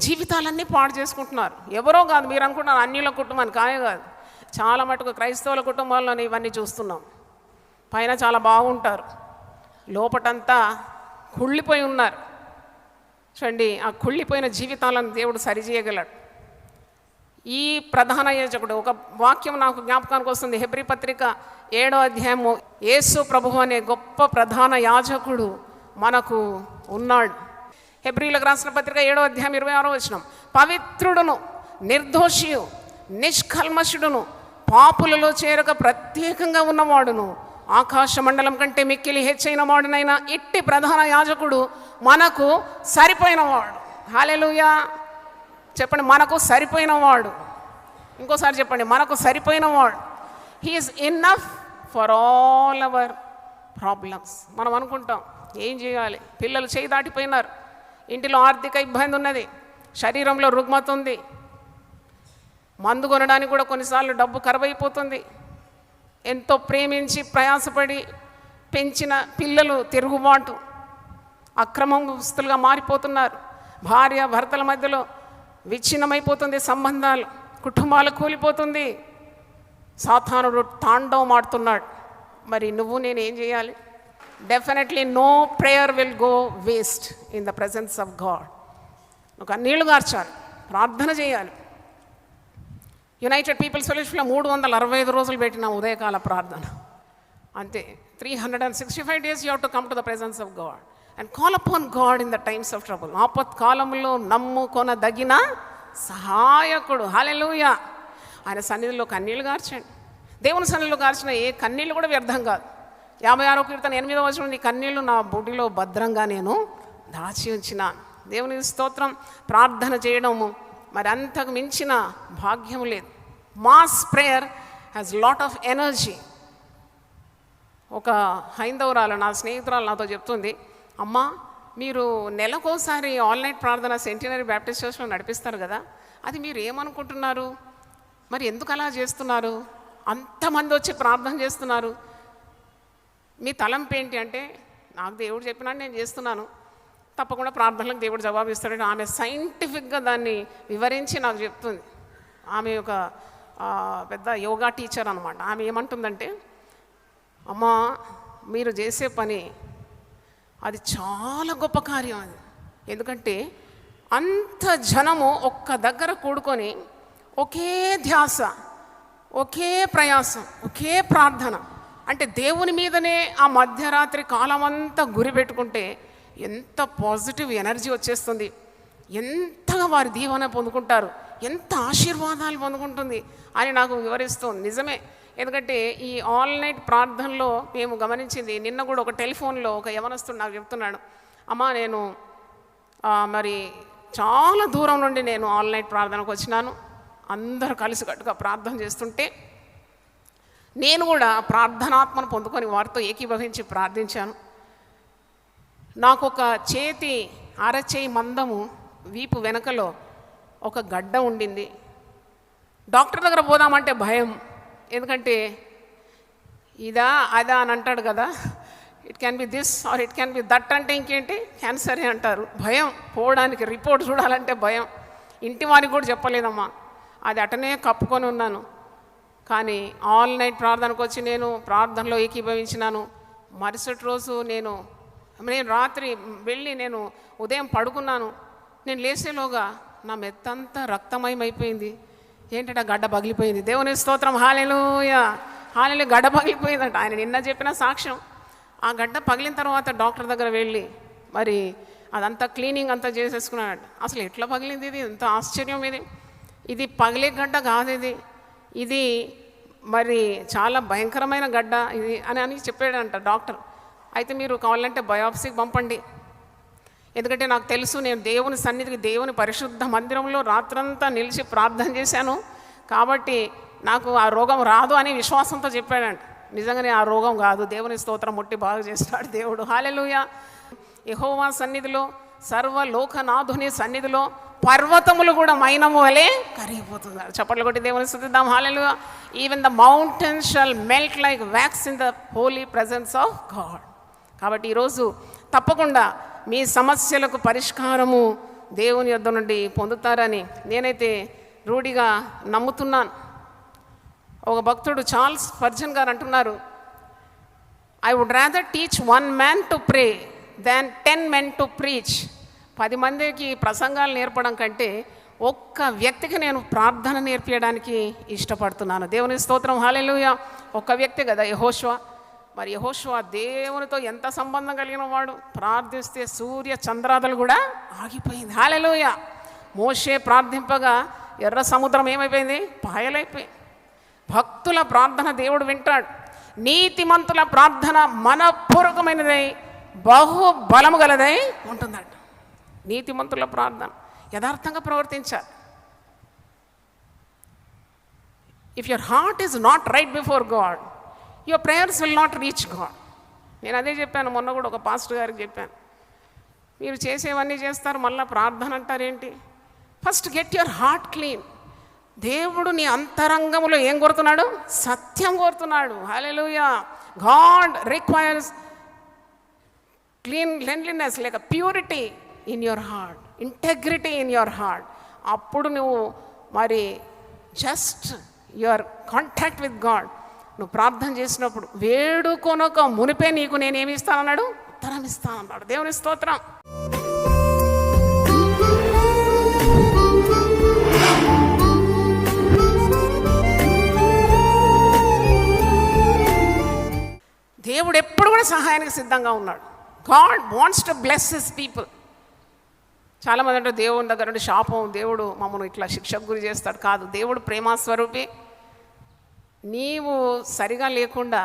జీవితాలన్నీ పాడు చేసుకుంటున్నారు. ఎవరో కాదు, మీరు అనుకుంటున్నారు అన్యుల కుటుంబాన్ని, కాయ కాదు. చాలా మటుకు క్రైస్తవుల కుటుంబాల్లోనే ఇవన్నీ చూస్తున్నాం. పైన చాలా బాగుంటారు, లోపటంతా కుళ్ళిపోయి ఉన్నారు. చూడండి, ఆ కుళ్ళిపోయిన జీవితాలను దేవుడు సరిచేయగలడు. ఈ ప్రధాన యాజకుడు, ఒక వాక్యం నాకు జ్ఞాపకానికి వస్తుంది. హెబ్రీ పత్రిక 7వ అధ్యాయము. యేసు ప్రభువు అనే గొప్ప ప్రధాన యాజకుడు మనకు ఉన్నాడు. హెబ్రీలకు రాసిన పత్రిక 7వ అధ్యాయం 26వ వచనం. పవిత్రుడును, నిర్దోషియు, నిష్కల్మషుడును, పాపులలో చేరక ప్రత్యేకంగా ఉన్నవాడును, ఆకాశ మండలం కంటే మిక్కిలి హెచ్చైన వాడునైనా ఇట్టి ప్రధాన యాజకుడు మనకు సరిపోయినవాడు. హల్లెలూయా చెప్పండి, మనకు సరిపోయినవాడు. ఇంకోసారి చెప్పండి, మనకు సరిపోయినవాడు. He is enough for all our problems. మనం అనుకుంటాం ఏం చేయాలి, పిల్లలు చేయి దాటిపోయినారు, ఇంటిలో ఆర్థిక ఇబ్బంది ఉన్నది, శరీరంలో రుగ్మత ఉంది, మందు కొనడానికి కూడా కొన్నిసార్లు డబ్బు కరువైపోతుంది, ఎంతో ప్రేమించి ప్రయాసపడి పెంచిన పిల్లలు తిరుగుబాటు, అక్రమస్తులుగా మారిపోతున్నారు. భార్య భర్తల మధ్యలో విచ్ఛిన్నమైపోతుంది సంబంధాలు, కుటుంబాలు కూలిపోతుంది. సాతానుడు తాండవం ఆడుతున్నాడు. మరి నువ్వు నేను ఏం చేయాలి? Definitely no prayer will go waste in the presence of God. ఒక నీళ్లు గార్చాలి, ప్రార్థన చేయాలి. యునైటెడ్ పీపుల్స్ ఫెలోషిప్లో 365 రోజులు పెట్టిన ఉదయకాల ప్రార్థన అంతే. 365 days you have to come to the presence of God and call upon God in the times of trouble. ఆపత్కాలంలో నమ్ముకొనదగిన సహాయకుడు. హల్లెలూయా. ఆయన సన్నిధిలో కన్నీళ్లు గార్చండి. దేవుని సన్నిధిలో గార్చిన ఏ కన్నీళ్ళు కూడా వ్యర్థం కాదు. 56వ కీర్తన 8వ వచనం, నీ కన్నీళ్లు నా బుడిలో భద్రంగా నేను దాచి ఉంచినాను. దేవుని స్తోత్రం. ప్రార్థన చేయడము మరి అంతకు మించిన భాగ్యం లేదు. Mass prayer has lot of energy. ఒక హైందవురాలు, నా స్నేహితురాలు నాతో చెప్తుంది, అమ్మా మీరు నెలకోసారి ఆల్ నైట్ ప్రార్థన సెంటినరీ బ్యాప్టిస్ట్ చర్చ్లో నడిపిస్తారు కదా, అది మీరు ఏమనుకుంటున్నారు? మరి ఎందుకు అలా చేస్తున్నారు? అంతమంది వచ్చి ప్రార్థన చేస్తున్నారు, మీ తలంపు ఏంటి అంటే, నాకు దేవుడు చెప్పినాడు నేను చేస్తున్నాను, తప్పకుండా ప్రార్థనలకు దేవుడు జవాబు ఇస్తాడు. ఆమె సైంటిఫిక్గా దాన్ని వివరించి నాకు చెప్తుంది. ఆమె ఒక పెద్ద యోగా టీచర్ అనమాట. ఆమె ఏమంటుందంటే, అమ్మా మీరు చేసే పని అది చాలా గొప్ప కార్యం అది. ఎందుకంటే అంత జనము ఒక్క దగ్గర కూడుకొని ఒకే ధ్యాస, ఒకే ప్రయాసం, ఒకే ప్రార్థన, అంటే దేవుని మీదనే ఆ మధ్యరాత్రి కాలం అంతా గురి పెట్టుకుంటే ఎంత పాజిటివ్ ఎనర్జీ వచ్చేస్తుంది, ఎంతగా వారి దీవెన పొందుకుంటారు, ఎంత ఆశీర్వాదాలు పొందుకుంటుంది అని నాకు వివరిస్తుంది. నిజమే. ఎందుకంటే ఈ ఆల్ నైట్ ప్రార్థనలో మేము గమనించింది, నిన్న కూడా ఒక టెలిఫోన్లో ఒక యవనస్తుడు నాకు చెప్తున్నాడు, అమ్మా నేను మరి చాలా దూరం నుండి నేను ఆల్ నైట్ ప్రార్థనకు వచ్చినాను, అందరూ కలిసికట్టుగా ప్రార్థన చేస్తుంటే నేను కూడా ప్రార్థనాత్మను పొందుకొని వారితో ఏకీభవించి ప్రార్థించాను. నాకు ఒక చేతి అరచేయి మందము వీపు వెనకలో ఒక గడ్డ ఉండింది. డాక్టర్ దగ్గర పోదామంటే భయం. ఎందుకంటే ఇదా అదా అని అంటాడు కదా, it can be this or it can be that, అంటే ఇంకేంటి క్యాన్సరే అంటారు. భయం, పోవడానికి రిపోర్ట్ చూడాలంటే భయం. ఇంటి వారికి కూడా చెప్పలేదమ్మా, అది అటనే కప్పుకొని ఉన్నాను. కానీ ఆల్ నైట్ ప్రార్థనకు వచ్చి నేను ప్రార్థనలో ఏకీభవించినాను. మరుసటి రోజు నేను రాత్రి వెళ్ళి నేను ఉదయం పడుకున్నాను. నేను లేచేలోగా నా మెత్తంతా రక్తమయమైపోయింది. ఏంటంటే గడ్డ పగిలిపోయింది. దేవుని స్తోత్రం. హల్లెలూయా. హల్లెలూయా. గడ్డ పగిలిపోయిందంట. ఆయన నిన్న చెప్పిన సాక్ష్యం. ఆ గడ్డ పగిలిన తర్వాత డాక్టర్ దగ్గర వెళ్ళి మరి అదంతా క్లీనింగ్ అంతా చేసేసుకున్నాడు. అసలు ఎట్లా పగిలింది ఇది? ఎంత ఆశ్చర్యం ఇది. ఇది పగిలే గడ్డ కాదు, ఇది మరి చాలా భయంకరమైన గడ్డ ఇది అని చెప్పాడంట డాక్టర్. అయితే మీరు కావాలంటే బయాప్సీకి పంపండి. ఎందుకంటే నాకు తెలుసు, నేను దేవుని సన్నిధికి, దేవుని పరిశుద్ధ మందిరంలో రాత్రంతా నిలిచి ప్రార్థన చేశాను, కాబట్టి నాకు ఆ రోగం రాదు అని విశ్వాసంతో చెప్పాడంట. నిజంగానే ఆ రోగం కాదు. దేవుని స్తోత్రం, ముట్టి బాగా చేస్తాడు దేవుడు. హల్లెలూయా. యెహోవా సన్నిధిలో, సర్వలోకనాథుని సన్నిధిలో పర్వతములు కూడా మైనము వలె కరిగిపోతున్నారు. చప్పట్లు కొట్టి దేవుని స్తుతిద్దాం. హల్లెలూయా. Even the mountains shall melt like wax in the holy presence of God. కాబట్టి ఈరోజు తప్పకుండా మీ సమస్యలకు పరిష్కారము దేవుని యొద్ద నుండి పొందుతారని నేనైతే రూఢిగా నమ్ముతున్నాను. ఒక భక్తుడు చార్ల్స్ స్పర్జన్ గారు అంటున్నారు, I would rather teach 1 man to pray than 10 men to preach. 10 మందికి ప్రసంగాలు నేర్పడం కంటే ఒక్క వ్యక్తికి నేను ప్రార్థన నేర్పించడానికి ఇష్టపడుతున్నాను. దేవుని స్తోత్రం. హల్లెలూయా. ఒక్క వ్యక్తి కదా యెహోషువ. మరి యెహోషువ దేవునితో ఎంత సంబంధం కలిగిన వాడు, ప్రార్థిస్తే సూర్య చంద్రాదులు కూడా ఆగిపోయింది. హల్లెలూయా. మోషే ప్రార్థింపగా ఎర్ర సముద్రం ఏమైపోయింది? పాయలైపోయింది. భక్తుల ప్రార్థన దేవుడు వింటాడు. నీతిమంతుల ప్రార్థన మనపూర్వకమైనదై బహుబలము గలదై ఉంటుందంట. నీతిమంతుల ప్రార్థన యథార్థంగా ప్రవర్తించాలి. If your heart is not right before God, your prayers will not reach God. నేను అదే చెప్పాను, మొన్న కూడా ఒక పాస్టర్ గారికి చెప్పాను, మీరు చేసేవన్నీ చేస్తారు, మళ్ళీ ప్రార్థన అంటారేంటి? First get your heart clean. దేవుడు నీ అంతరంగంలో ఏం కోరుతున్నాడు? సత్యం కోరుతున్నాడు. హల్లెలూయా. గాడ్ రిక్వైర్స్ క్లీన్లీనెస్ లేక purity in your heart, integrity in your heart. అప్పుడు నువ్వు మరి just your contact with God. నువ్వు ప్రార్థన చేసినప్పుడు వేడుకొనక మునిపే నీకు నేనేమి ఇస్తానన్నాడు, ఉత్తరం ఇస్తానన్నాడు. దేవుని స్తోత్రం. దేవుడు ఎప్పుడు కూడా సహాయానికి సిద్ధంగా ఉన్నాడు. God wants to bless his people. చాలామంది అంటే దేవుని దగ్గర నుండి శాపం, దేవుడు మమ్మల్ని ఇట్లా శిక్షకు గురి చేస్తాడు. కాదు, దేవుడు ప్రేమస్వరూపి. నీవు సరిగా లేకుండా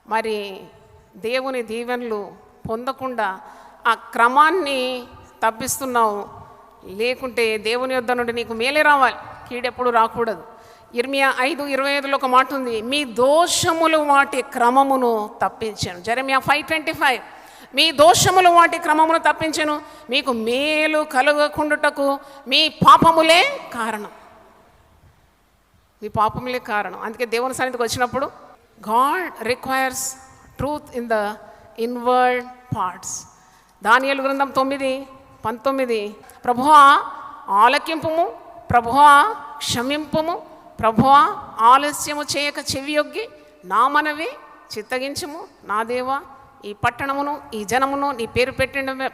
మరి దేవుని దీవెనలు పొందకుండా ఆ క్రమాన్ని తప్పిస్తున్నావు. లేకుంటే దేవుని యొద్ద నుండి నీకు మేలే రావాలి, కీడెప్పుడు రాకూడదు. ఇర్మియా 5:25 ఒక మాట ఉంది, మీ దోషములు వాటి క్రమమును తప్పించాను. జెరెమియా 5:25, మీ దోషములు వాటి క్రమమును తప్పించాను, మీకు మేలు కలుగకుండుటకు మీ పాపములే కారణం. మీ పాపములే కారణం. అందుకే దేవుని సన్నిధికి వచ్చినప్పుడు God requires truth in the inward parts. దానియేలు గ్రంథం 9:19, ప్రభువా ఆలకింపుము, ప్రభువా క్షమింపుము, ప్రభువా ఆలస్యము చేయక చెవియొగ్గి నా మనవి చిత్తగించుము. నా దేవా, ఈ పట్టణమును ఈ జనమును నీ పేరు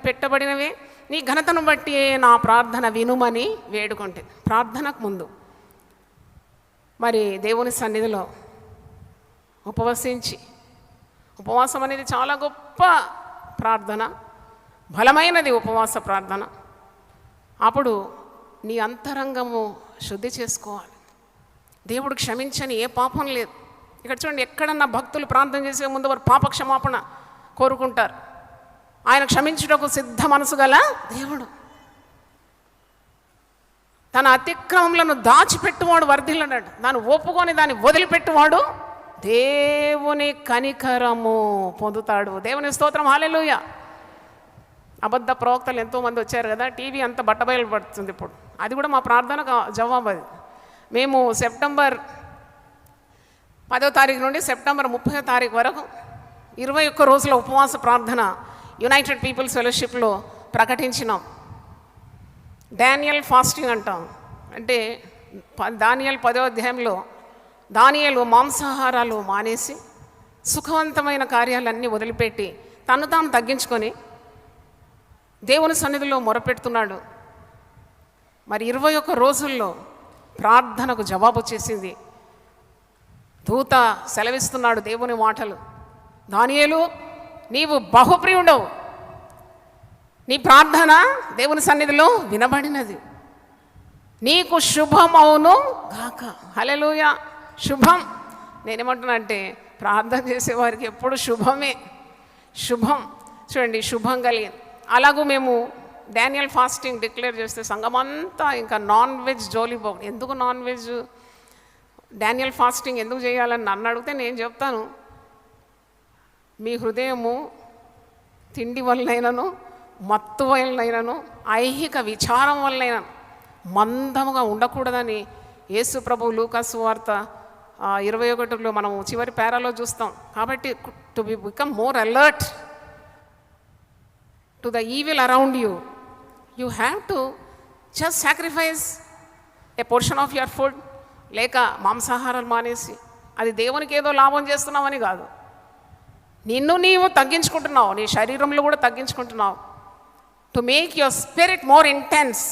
పెట్టబడినవే, నీ ఘనతను బట్టి నా ప్రార్థన వినుమని వేడుకుంటే. ప్రార్థనకు ముందు మరి దేవుని సన్నిధిలో ఉపవసించి, ఉపవాసం అనేది చాలా గొప్ప ప్రార్థన, బలమైనది ఉపవాస ప్రార్థన. అప్పుడు నీ అంతరంగము శుద్ధి చేసుకోవాలి. దేవుడు క్షమించని ఏ పాపం లేదు. ఇక్కడ చూడండి, ఎక్కడన్నా భక్తులు ప్రార్థన చేసే ముందు వారు పాప క్షమాపణ కోరుకుంటారు. ఆయన క్షమించుటకు సిద్ధ మనసు గల దేవుడు. తన అతిక్రమములను దాచిపెట్టువాడు వర్ధిల్లన్నాడు, దాన్ని ఒప్పుకొని దాన్ని వదిలిపెట్టువాడు దేవుని కనికరము పొందుతాడు. దేవుని స్తోత్రం, హల్లెలూయా. అబద్ధ ప్రవక్తలు ఎంతోమంది వచ్చారు కదా, టీవీ అంతా బట్టబయలు పడుతుంది ఇప్పుడు. అది కూడా మా ప్రార్థనకు జవాబు. అది మేము సెప్టెంబర్ 10వ తారీఖు నుండి సెప్టెంబర్ 30వ తారీఖు వరకు 21 రోజుల ఉపవాస ప్రార్థన యునైటెడ్ పీపుల్స్ ఫెలోషిప్లో ప్రకటించినాం. డానియల్ ఫాస్టింగ్ అంటాం. అంటే దానియేలు 10వ అధ్యాయంలో దానియేలు మాంసాహారాలు మానేసి సుఖవంతమైన కార్యాలన్నీ వదిలిపెట్టి తను తాను తగ్గించుకొని దేవుని సన్నిధిలో మొరపెడుతున్నాడు. మరి 21 రోజుల్లో ప్రార్థనకు జవాబు వచ్చేసింది. దూత సెలవిస్తున్నాడు దేవుని మాటలు, దానియేలు నీవు బహుప్రియుడవు, నీ ప్రార్థన దేవుని సన్నిధిలో వినబడినది, నీకు శుభమవును గాక. హల్లెలూయా. శుభం. నేనేమంటున్నా అంటే ప్రార్థన చేసేవారికి ఎప్పుడు శుభమే, శుభం. చూడండి, శుభం కలిగింది. అలాగూ మేము డానియల్ ఫాస్టింగ్ డిక్లేర్ చేస్తే సంఘమంతా ఇంకా నాన్ వెజ్ జోలి పోదు. ఎందుకు నాన్ వెజ్, డానియల్ ఫాస్టింగ్ ఎందుకు చేయాలని నన్ను అడిగితే నేను చెప్తాను, మీ హృదయము తిండి వల్లైనను, మత్తు వల్లైనను, ఐహిక విచారం వల్లైనను మందముగా ఉండకూడదని యేసు ప్రభు లూకాసు వార్త 21లో మనం చివరి పేరాలో చూస్తాం. కాబట్టి to become more alert to the evil around you, you have to just sacrifice A portion of your food. లేక మాంసాహారాలు మానేసి అది దేవునికి ఏదో లాభం చేస్తున్నామని కాదు, నిన్ను నీవు తగ్గించుకుంటున్నావు, నీ శరీరంలో కూడా తగ్గించుకుంటున్నావు. To make your spirit more intense,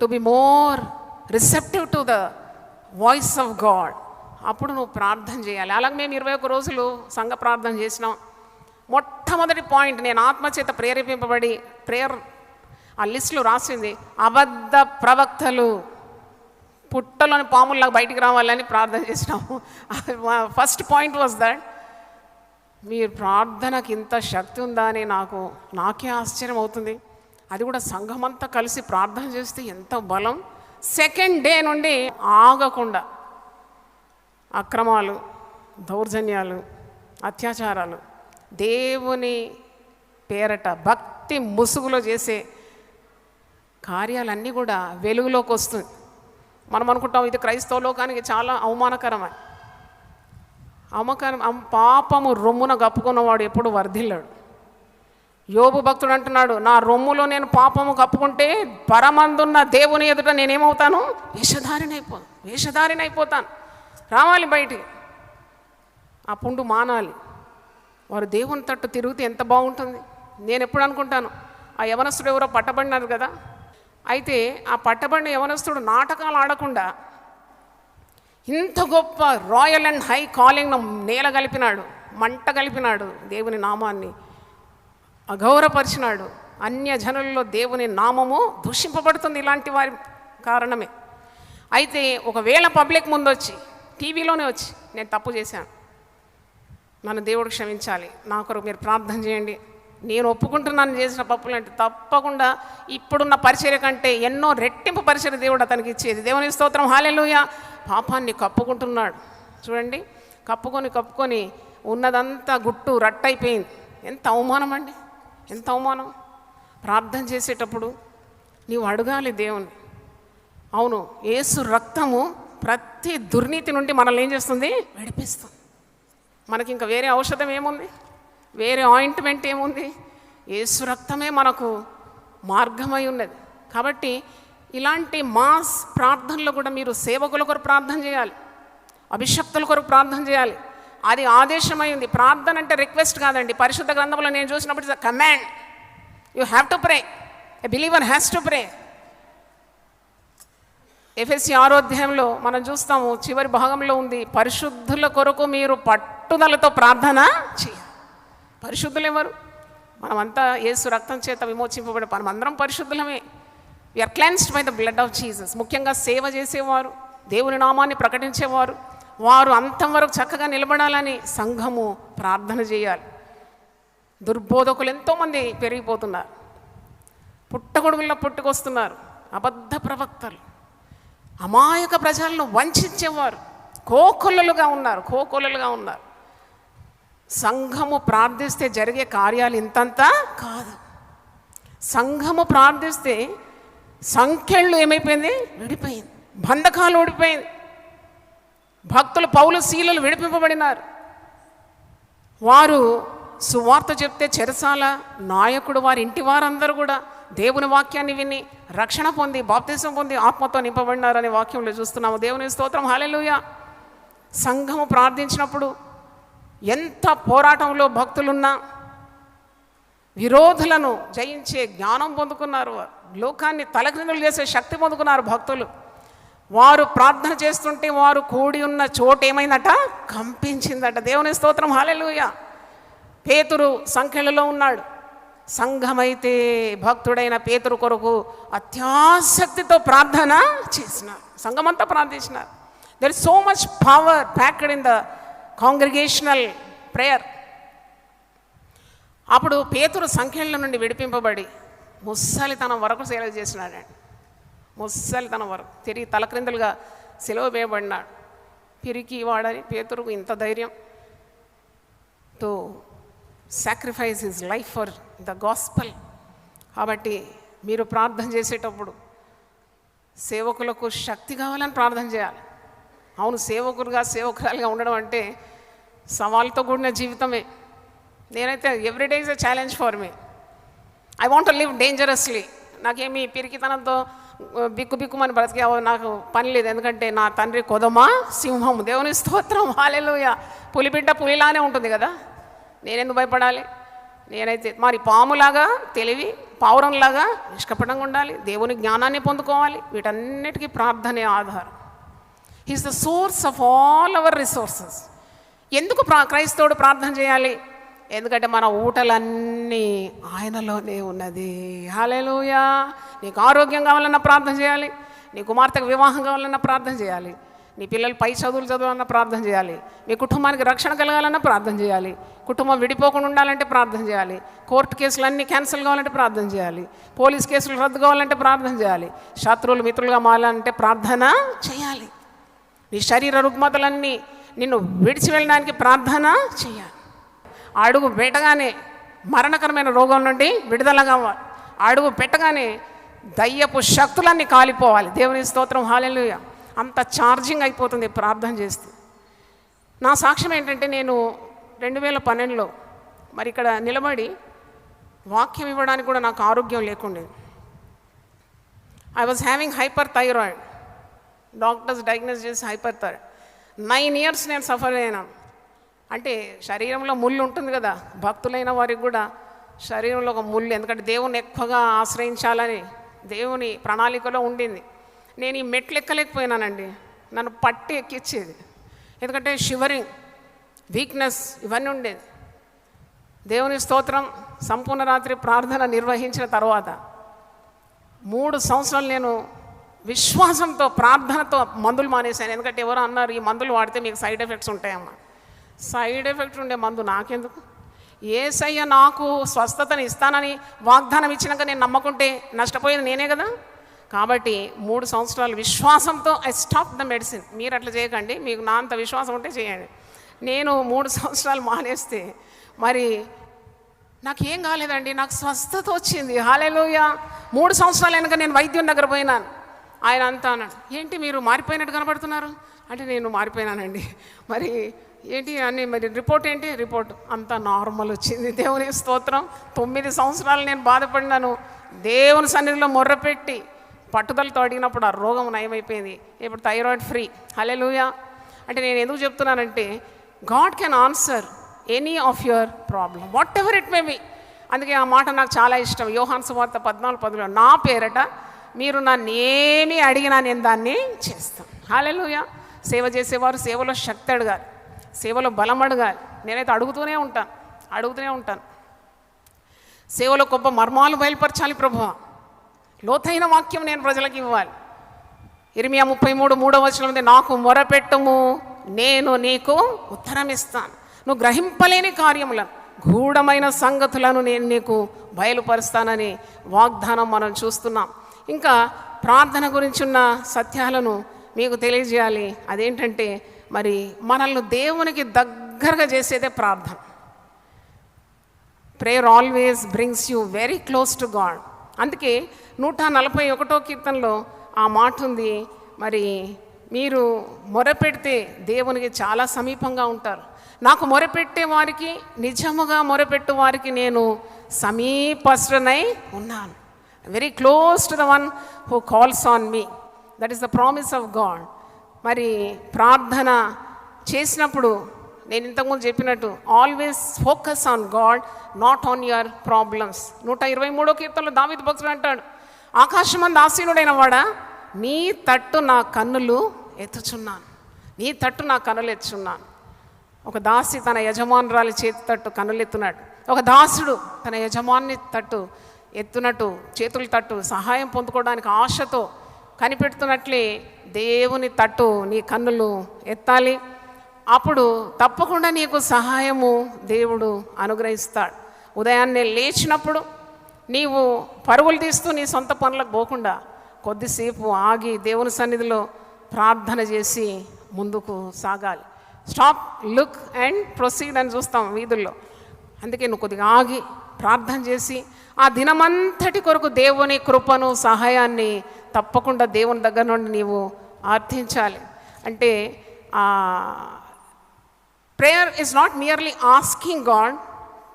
to be more receptive to the voice of God. అప్పుడు నువ్వు ప్రార్థన చేయాలి. అలాగే మేము 21 రోజులు సంఘ ప్రార్థన చేసినాం. మొట్టమొదటి పాయింట్, నేను ఆత్మచేత ప్రేరేపింపబడి ప్రేయర్ ఆ లిస్టులో రాసింది, అబద్ధ ప్రవక్తలు పుట్టలోని పాముల్లాగా బయటికి రావాలని ప్రార్థన చేసినాము. First point was that. మీరు ప్రార్థనకి ఇంత శక్తి ఉందా అని నాకే ఆశ్చర్యం అవుతుంది. అది కూడా సంఘమంతా కలిసి ప్రార్థన చేస్తే ఎంత బలం. సెకండ్ డే నుండి ఆగకుండా అక్రమాలు, దౌర్జన్యాలు, అత్యాచారాలు, దేవుని పేరట భక్తి ముసుగులో చేసే కార్యాలన్నీ కూడా వెలుగులోకి వస్తుంది. మనం అనుకుంటాం ఇది క్రైస్తవ లోకానికి చాలా అవమానకరమని. పాపము రొమ్మున కప్పుకున్నవాడు ఎప్పుడు వర్ధిల్లాడు. యోబు భక్తుడు అంటున్నాడు, నా రొమ్ములో నేను పాపము కప్పుకుంటే పరమందున్న దేవుని ఎదుట నేనేమవుతాను? వేషధారినైపోతాను. రావాలి బయటికి, ఆ పుండు మానాలి. వారు దేవుని తట్టు తిరిగితే ఎంత బాగుంటుంది. నేను ఎప్పుడు అనుకుంటాను, ఆ యవనస్తుడు ఎవరో పట్టబడినారు కదా, అయితే ఆ పట్టబడిన యవనస్తుడు నాటకాలు ఆడకుండా ఇంత గొప్ప రాయల్ అండ్ హై కాలింగ్ను నేల కలిపినాడు, మంట కలిపినాడు, దేవుని నామాన్ని అగౌరవపరిచినాడు. అన్య జనుల్లో దేవుని నామము దూషింపబడుతుంది ఇలాంటి వారి కారణమే. అయితే ఒకవేళ పబ్లిక్ ముందు వచ్చి, టీవీలోనే వచ్చి, నేను తప్పు చేశాను, మన దేవుడు క్షమించాలి, నా కొరకు మీరు ప్రార్థన చేయండి, నేను ఒప్పుకుంటున్నాను చేసిన పప్పులు అంటే, తప్పకుండా ఇప్పుడున్న పరిచర్య కంటే ఎన్నో రెట్టింపు పరిచర్య దేవుడు అతనికి ఇచ్చేది. దేవుని స్తోత్రం, హల్లెలూయా. పాపాన్ని కప్పుకుంటున్నాడు చూడండి, కప్పుకొని ఉన్నదంతా గుట్టు రట్టయిపోయింది. ఎంత అవమానం అండి, ఎంత అవమానం. ప్రార్థన చేసేటప్పుడు నీవు అడగాలి దేవుణ్ణి. అవును, యేసు రక్తము ప్రతి దుర్నీతి నుండి మనల్ని ఏం చేస్తుంది? విడిపిస్తుంది. మనకి ఇంకా వేరే ఔషధం ఏముంది? వేరే ఆయింట్మెంట్ ఏముంది? యేసు రక్తమే మనకు మార్గమై ఉన్నది. కాబట్టి ఇలాంటి మాస్ ప్రార్థనలో కూడా మీరు సేవకుల కొరకు ప్రార్థన చేయాలి, అభిషక్తుల కొరకు ప్రార్థన చేయాలి. అది ఆదేశమైంది. ప్రార్థన అంటే రిక్వెస్ట్ కాదండి. పరిశుద్ధ గ్రంథంలో నేను చూసినప్పుడు it's command. You have to pray, a believer has to pray. ఎఫెసీ 6వ అధ్యాయంలో మనం చూస్తాము, చివరి భాగంలో ఉంది, పరిశుద్ధుల కొరకు మీరు పట్టుదలతో ప్రార్థన చేయాలి. పరిశుద్ధులు ఎవరు? మనమంతా యేసు రక్తం చేత విమోచింపబడే మనమందరం పరిశుద్ధులమే. We are cleansed by the blood of Jesus. ముఖ్యంగా సేవ చేసేవారు, దేవుని నామాన్ని ప్రకటించేవారు, వారు అంతం వరకు చక్కగా నిలబడాలని సంఘము ప్రార్థన చేయాలి. దుర్బోధకులు ఎంతోమంది పెరిగిపోతున్నారు, పుట్టగొడుగుల్లో పుట్టుకొస్తున్నారు, అబద్ధ ప్రవక్తలు, అమాయక ప్రజలను వంచేవారు కోకొల్లలుగా ఉన్నారు. సంఘము ప్రార్థిస్తే జరిగే కార్యాలు ఇంతంతా కాదు. సంఘము ప్రార్థిస్తే సంఖ్యలు ఏమైపోయింది? విడిపోయింది. బంధకాలు విడిపోయింది. భక్తులు పౌలు శీలలు విడిపింపబడినారు. వారు సువార్త చెప్తే చెరసాల నాయకుడు వారి ఇంటి వారందరూ కూడా దేవుని వాక్యాన్ని విని రక్షణ పొంది, బాప్తిసం పొంది, ఆత్మతో నింపబడినారనే వాక్యంలో చూస్తున్నాము. దేవుని స్తోత్రం, హల్లెలూయా. సంఘము ప్రార్థించినప్పుడు ఎంత పోరాటంలో భక్తులున్నా విరోధులను జయించే జ్ఞానం పొందుకున్నారు. లోకాన్ని తలక్రిందులు చేసే శక్తి పొందుకున్నారు భక్తులు. వారు ప్రార్థన చేస్తుంటే వారు కూడి ఉన్న చోటు ఏమైందట? కంపించిందట. దేవుని స్తోత్రం, హల్లెలూయా. పేతురు సంఖ్యలలో ఉన్నాడు. సంఘమైతే భక్తుడైన పేతురు కొరకు అత్యాసక్తితో ప్రార్థన చేసినారు. సంఘమంతా ప్రార్థించినారు. There is so much power packed in the congregational prayer. అప్పుడు పేతురు సంఖ్యల నుండి విడిపింపబడి ముస్సలితనం వరకు సేవ చేసినాడండి. ముస్సలితనం వరకు తిరిగి తలక్రిందులుగా సెలవు వేయబడినాడు. పిరికి వాడని పేతురుకు ఇంత ధైర్యం to sacrifice his life for the gospel. కాబట్టి మీరు ప్రార్థన చేసేటప్పుడు సేవకులకు శక్తి కావాలని ప్రార్థన చేయాలి. అవును, సేవకురాలుగా ఉండడం అంటే సవాల్తో కూడిన జీవితమే. నేనైతే everyday is a challenge for me. I want to live dangerously. నాకేమీ పిరికితనంతో బిక్కుమని బ్రతికే నాకు పని లేదు. ఎందుకంటే నా తండ్రి కొదమా సింహం. దేవుని స్తోత్రం, హల్లెలూయా. పులిబిడ్డ పులిలానే ఉంటుంది కదా, నేనెందుకు భయపడాలి? నేనైతే మరి పాములాగా తెలివి, పావురంలాగా నిష్కపటంగా ఉండాలి, దేవుని జ్ఞానాన్ని పొందుకోవాలి. వీటన్నిటికీ ప్రార్థనే ఆధారం. He's the source of all our resources. ఎందుకు క్రైస్తవుడు ప్రార్థన చేయాలి? ఎందుకంటే మన ఊటలన్నీ ఆయనలోనే ఉన్నది. హల్లెలూయా. నీకు ఆరోగ్యం కావాలన్నా ప్రార్థన చేయాలి, నీ కుమార్తెకు వివాహం కావాలన్నా ప్రార్థన చేయాలి, నీ పిల్లలు పై చదువులు చదవాలన్నా ప్రార్థన చేయాలి, మీ కుటుంబానికి రక్షణ కలగాలన్నా ప్రార్థన చేయాలి, కుటుంబం విడిపోకుండా ఉండాలంటే ప్రార్థన చేయాలి, కోర్టు కేసులు అన్నీ క్యాన్సిల్ కావాలంటే ప్రార్థన చేయాలి, పోలీస్ కేసులు రద్దు కావాలంటే ప్రార్థన చేయాలి, శత్రువులు మిత్రులుగా మారాలంటే ప్రార్థన చేయాలి, నీ శరీర రుగ్మతలన్నీ నిన్ను విడిచి వెళ్ళడానికి ప్రార్థన చేయాలి. అడుగు పెట్టగానే మరణకరమైన రోగం నుండి విడుదల కావాలి. అడుగు పెట్టగానే దయ్యపు శక్తులన్నీ కాలిపోవాలి. దేవుని స్తోత్రం, హల్లెలూయా. అంత ఛార్జింగ్ అయిపోతుంది ప్రార్థన చేస్తే. నా సాక్ష్యం ఏంటంటే, నేను 2012లో మరి ఇక్కడ నిలబడి వాక్యం ఇవ్వడానికి కూడా నాకు ఆరోగ్యం లేకుండేది. I was having hyper thyroid. Doctors diagnose చేసి హైపర్ థైరాయిడ్. 9 years నేను సఫర్ అయినాను. అంటే శరీరంలో ముళ్ళు ఉంటుంది కదా, భక్తులైన వారికి కూడా శరీరంలో ఒక ముళ్ళు, ఎందుకంటే దేవుని ఎక్కువగా ఆశ్రయించాలని దేవుని ప్రణాళికలో ఉండింది. నేను ఈ మెట్లు ఎక్కలేకపోయినానండి, నన్ను పట్టి ఎక్కిచ్చేది. ఎందుకంటే షివరింగ్, వీక్నెస్ ఇవన్నీ ఉండేది. దేవుని స్తోత్రం, సంపూర్ణ రాత్రి ప్రార్థన నిర్వహించిన తర్వాత 3 సంవత్సరాలు నేను విశ్వాసంతో ప్రార్థనతో మందులు మానేశాను. ఎందుకంటే ఎవరో అన్నారు, ఈ మందులు వాడితే మీకు సైడ్ ఎఫెక్ట్స్ ఉంటాయమ్మా. సైడ్ ఎఫెక్ట్ ఉండే మందు నాకెందుకు? యేసయ్య నాకు స్వస్థతని ఇస్తానని వాగ్దానం ఇచ్చినాక నేను నమ్మకుంటే నష్టపోయేది నేనే కదా. కాబట్టి 3 సంవత్సరాలు విశ్వాసంతో ఐ స్టాప్ ద మెడిసిన్. మీరు అట్లా చేయకండి, మీకు నా అంత విశ్వాసం ఉంటే చేయండి. నేను 3 సంవత్సరాలు మానేస్తే మరి నాకేం కాలేదండి, నాకు స్వస్థత వచ్చింది. హల్లెలూయా. 3 సంవత్సరాలు వెనక నేను వైద్యుని దగ్గర పోయినాను. ఆయన అంతా అన్నాడు, ఏంటి మీరు మారిపోయినట్టు కనబడుతున్నారు అంటే, నేను మారిపోయినానండి. మరి ఏంటి అని, మరి రిపోర్ట్ ఏంటి? రిపోర్ట్ అంతా నార్మల్ వచ్చింది. దేవుని స్తోత్రం. 9 సంవత్సరాలు నేను బాధపడినాను. దేవుని సన్నిధిలో మొర్రపెట్టి పట్టుదలతో అడిగినప్పుడు ఆ రోగం నయమైపోయింది. ఇప్పుడు థైరాయిడ్ ఫ్రీ. హల్లెలూయా. అంటే నేను ఎందుకు చెప్తున్నానంటే, God can answer any of your problem, what ever it may be. అందుకే ఆ మాట నాకు చాలా ఇష్టం. యోహాను సువార్త 14:10, నా పేరట మీరు నన్ను ఏమి అడిగినా నేను దాన్ని చేస్తాను. హల్లెలూయా. సేవ చేసేవారు సేవలో శక్తి అడగాలి, సేవలో బలం అడగాలి. నేనైతే అడుగుతూనే ఉంటాను. సేవలో గొప్ప మర్మాలు బయలుపరచాలి ప్రభువా, లోతైన వాక్యం నేను ప్రజలకు ఇవ్వాలి. ఇర్మియా 33:3 నాకు మొరపెట్టుము, నేను నీకు ఉత్తరం ఇస్తాను. నువ్వు గ్రహింపలేని కార్యములను, గూఢమైన సంగతులను నేను నీకు బయలుపరుస్తానని వాగ్దానం మనం చూస్తున్నాం. ఇంకా ప్రార్థన గురించి ఉన్న సత్యాలను మీకు తెలియజేయాలి. అదేంటంటే, మరి మనల్ని దేవునికి దగ్గరగా చేసేదే ప్రార్థన. Prayer always brings you very close to God. అందుకే 141వ కీర్తనలో ఆ మాట ఉంది, మరి మీరు మొరపెడితే దేవునికి చాలా సమీపంగా ఉంటారు. నాకు మొరపెట్టే వారికి, నిజముగా మొరపెట్టు వారికి నేను సమీపస్తుడనై ఉన్నాను. Very close to the one who calls on me. That is the promise of God. మరి ప్రార్థన చేసినప్పుడు నేను ఇంతకుముందు చెప్పినట్టు always focus on God, not on your problems. 123వ కీర్తనలో దావీదు భక్తుడు అంటాడు, ఆకాశమందు ఆసీనుడైన వాడా, నీ తట్టు నా కన్నులు ఎత్తుచున్నాను. నీ తట్టు నా కన్నులు ఎత్తుచున్నాను. ఒక దాసి తన యజమానురాలి చేతి తట్టు కన్నులెత్తున్నాడు. ఒక దాసుడు తన యజమాని తట్టు ఎత్తునట్టు, చేతుల తట్టు సహాయం పొందుకోవడానికి ఆశతో కనిపెడుతున్నట్లే దేవుని తట్టు నీ కన్నులు ఎత్తాలి. అప్పుడు తప్పకుండా నీకు సహాయము దేవుడు అనుగ్రహిస్తాడు. ఉదయాన్నే లేచినప్పుడు నీవు పరుగులు తీస్తూ నీ సొంత పనులకు పోకుండా కొద్దిసేపు ఆగి దేవుని సన్నిధిలో ప్రార్థన చేసి ముందుకు సాగాలి. స్టాప్, లుక్ అండ్ ప్రొసీడ్ అని చూస్తాం వీధుల్లో. అందుకే నువ్వు కొద్దిగా ఆగి ప్రార్థన చేసి ఆ దినమంతటి కొరకు దేవుని కృపను, సహాయాన్ని తప్పకుండా దేవుని దగ్గర నుండి నీవు అర్థించాలి. అంటే prayer is not merely asking God.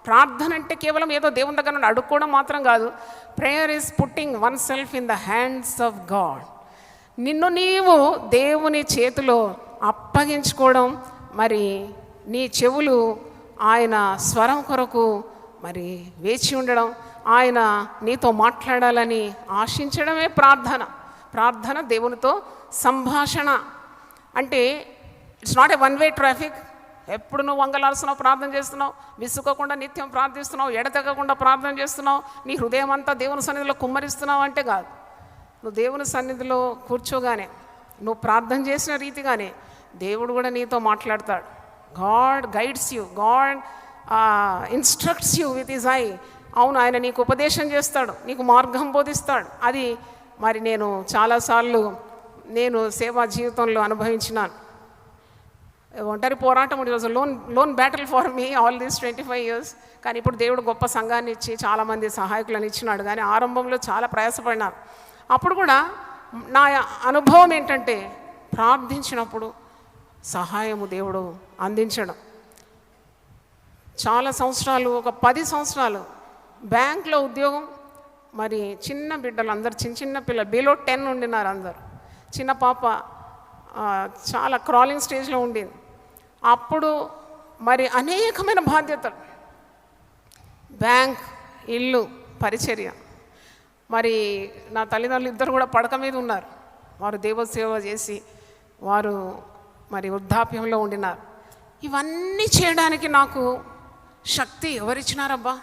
ప్రార్థన అంటే కేవలం ఏదో దేవుని దగ్గర నుండి అడుక్కోవడం మాత్రం కాదు. Prayer is putting one self in the hands of God. నిన్ను నీవు దేవుని చేతిలో అప్పగించుకోవడం. మరి నీ చెవులు ఆయన స్వరం కొరకు మరి వేచి ఉండడం, ఆయన నీతో మాట్లాడాలని ఆశించడమే ప్రార్థన. ప్రార్థన దేవునితో సంభాషణ. అంటే it's not a one way traffic. ఎప్పుడు నువ్వు వంగలాల్సినావు, ప్రార్థన చేస్తున్నావు, విసుక్కోకుండా నిత్యం ప్రార్థిస్తున్నావు, ఎడతెగకుండా ప్రార్థన చేస్తున్నావు, నీ హృదయం అంతా దేవుని సన్నిధిలో కుమ్మరిస్తున్నావు అంటే కాదు. నువ్వు దేవుని సన్నిధిలో కూర్చోగానే, నువ్వు ప్రార్థన చేసిన రీతిగానే దేవుడు కూడా నీతో మాట్లాడతాడు. God guides you, God instructs you with his I. అవును, ఆయన నీకు ఉపదేశం చేస్తాడు, నీకు మార్గం బోధిస్తాడు. అది మరి నేను చాలాసార్లు నేను సేవా జీవితంలో అనుభవించినాను. ఒంటరి పోరాటం, it was loan battle for me all these 25 years. కానీ ఇప్పుడు దేవుడు గొప్ప సంఘాన్ని ఇచ్చి చాలామంది సహాయకులను ఇచ్చినాడు. కానీ ఆరంభంలో చాలా ప్రయాసపడినాను. అప్పుడు కూడా నా అనుభవం ఏంటంటే, ప్రార్థించినప్పుడు సహాయము దేవుడు అందించడం. చాలా సంవత్సరాలు, ఒక 10 సంవత్సరాలు బ్యాంక్లో ఉద్యోగం. మరి చిన్న బిడ్డలు అందరు, చిన్న పిల్లలు, బిలో 10 ఉండినారు అందరు. చిన్న పాప చాలా క్రాలింగ్ స్టేజ్లో ఉండింది. అప్పుడు మరి అనేకమైన బాధ్యతలు, బ్యాంక్, ఇల్లు, పరిచర్య. మరి నా తల్లిదండ్రులు ఇద్దరు కూడా పడక మీద ఉన్నారు. వారు దేవసేవ చేసి వారు మరి వృద్ధాప్యంలో ఉండినారు. ఇవన్నీ చేయడానికి నాకు శక్తి ఎవరిచ్చినారబ్బా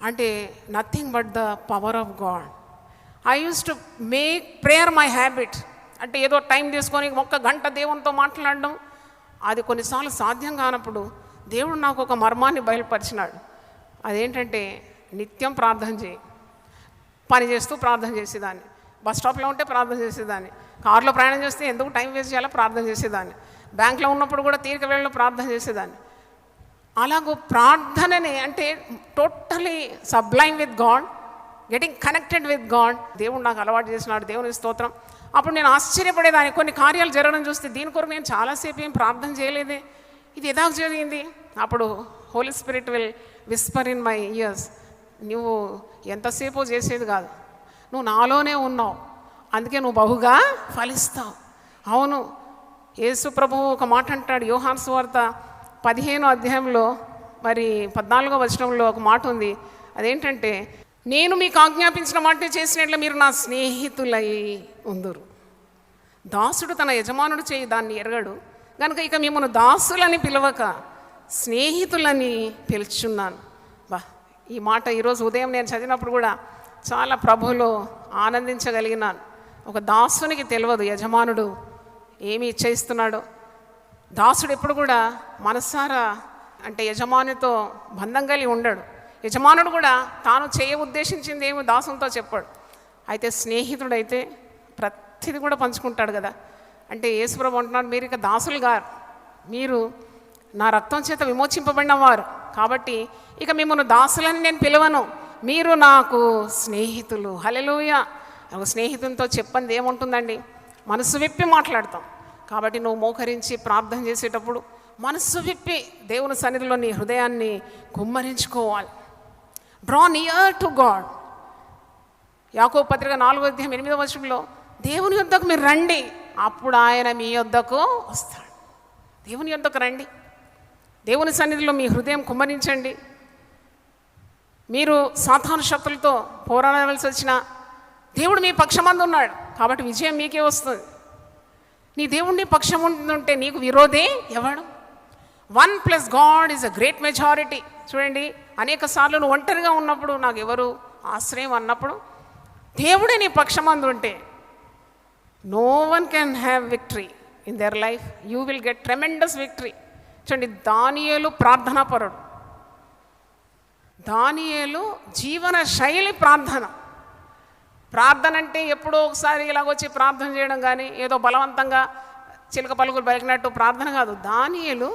అంటే nothing but the power of God. I use to make prayer my habit. అంటే ఏదో టైం తీసుకొని 1 గంట దేవునితో మాట్లాడడం, అది కొన్నిసార్లు సాధ్యం కానప్పుడు దేవుడు నాకు ఒక మర్మాన్ని బయలుపరిచినాడు. అదేంటంటే నిత్యం ప్రార్థన చేయి. పని చేస్తూ ప్రార్థన చేసేదాన్ని, బస్ స్టాప్లో ఉంటే ప్రార్థన చేసేదాన్ని, కారులో ప్రయాణం చేస్తే ఎందుకు టైం వేస్ట్ చేయాలో ప్రార్థన చేసేదాన్ని, బ్యాంక్లో ఉన్నప్పుడు కూడా తీరిక వేళలో ప్రార్థన చేసేదాన్ని. అలాగూ ప్రార్థనని అంటే totally Sublime with God, getting connected with God దేవుడు నాకు అలవాటు చేసినాడు. దేవుని స్తోత్రం. అప్పుడు నేను ఆశ్చర్యపడేదాన్ని. కొన్ని కార్యాలు జరగడం చూస్తే దీని కొరకు నేను చాలాసేపు ఏం ప్రార్థన చేయలేదే, ఇది ఎదాక జరిగింది. అప్పుడు holy spirit will whisper in my ears, నువ్వు ఎంతసేపు చేసేది కాదు, నువ్వు నాలోనే ఉన్నావు, అందుకే నువ్వు బహుగా ఫలిస్తావు. అవును, యేసు ప్రభువు ఒక మాట అంటాడు. యోహాను సువార్త 15వ అధ్యాయంలో మరి 14వ వచనంలో ఒక మాట ఉంది. అదేంటంటే, నేను మీకు ఆజ్ఞాపించిన మాట చేసినట్లు మీరు నా స్నేహితులై ఉందురు. దాసుడు తన యజమానుడు చేయి దాన్ని ఎరగడు కనుక ఇక మిమ్మల్ని దాసులని పిలవక స్నేహితులని పిలుచున్నాను. ఈ మాట ఈరోజు ఉదయం నేను చదివినప్పుడు కూడా చాలా ప్రభువులో ఆనందించగలిగినాను. ఒక దాసునికి తెలియదు యజమానుడు ఏమి ఇచ్చేస్తున్నాడో. దాసుడు ఎప్పుడు కూడా మనసారా అంటే యజమానితో బంధం కలిగి ఉండడు. యజమానుడు కూడా తాను చేయ ఉద్దేశించింది ఏమి దాసునితో చెప్పాడు. అయితే స్నేహితుడైతే ప్రతిది కూడా పంచుకుంటాడు కదా. అంటే యేసుప్రభు అంటున్నాడు, మీరు ఇక దాసులు గారు, మీరు నా రక్తం చేత విమోచింపబడిన వారు, కాబట్టి ఇక మిమ్మల్ని దాసులని నేను పిలవను, మీరు నాకు స్నేహితులు. హల్లెలూయా. ఒక స్నేహితునితో చెప్పండి ఏముంటుందండి, మనసు విప్పి మాట్లాడతాం. కాబట్టి నువ్వు మోకరించి ప్రార్థన చేసేటప్పుడు మనసు విప్పి దేవుని సన్నిధిలో నీ హృదయాన్ని కుమ్మరించుకోవాలి. Draw near to God. యాకోబు పత్రిక 4వ అధ్యాయం 8వ వచనంలో దేవుని యొద్దకు మీరు రండి, అప్పుడు ఆయన మీ యొద్దకు వస్తాడు. దేవుని యొద్దకు రండి, దేవుని సన్నిధిలో మీ హృదయం కుమ్మరించండి. మీరు సాతాను శక్తులతో పోరాడవలసి వచ్చినా దేవుడు మీ పక్షమందు ఉన్నాడు, కాబట్టి విజయం మీకే వస్తుంది. నీ దేవుడిని పక్షం ఉంటే నీకు విరోధే ఎవడు? 1 + God is a great majority. చూడండి, అనేక సార్లు నువ్వు ఒంటరిగా ఉన్నప్పుడు నాకు ఎవరు ఆశ్రయం అన్నప్పుడు దేవుడే నీ పక్షమందు ఉంటే no one can have victory in their life. You will get tremendous victory. చూడండి, దానియేలు ప్రార్థనాపరుడు. దానియేలు జీవన శైలి ప్రార్థన. ప్రార్థన అంటే ఎప్పుడో ఒకసారి ఇలాగొచ్చి ప్రార్థన చేయడం కానీ ఏదో బలవంతంగా చిలక పలుకులు పలికినట్టు ప్రార్థన కాదు. దానియేలు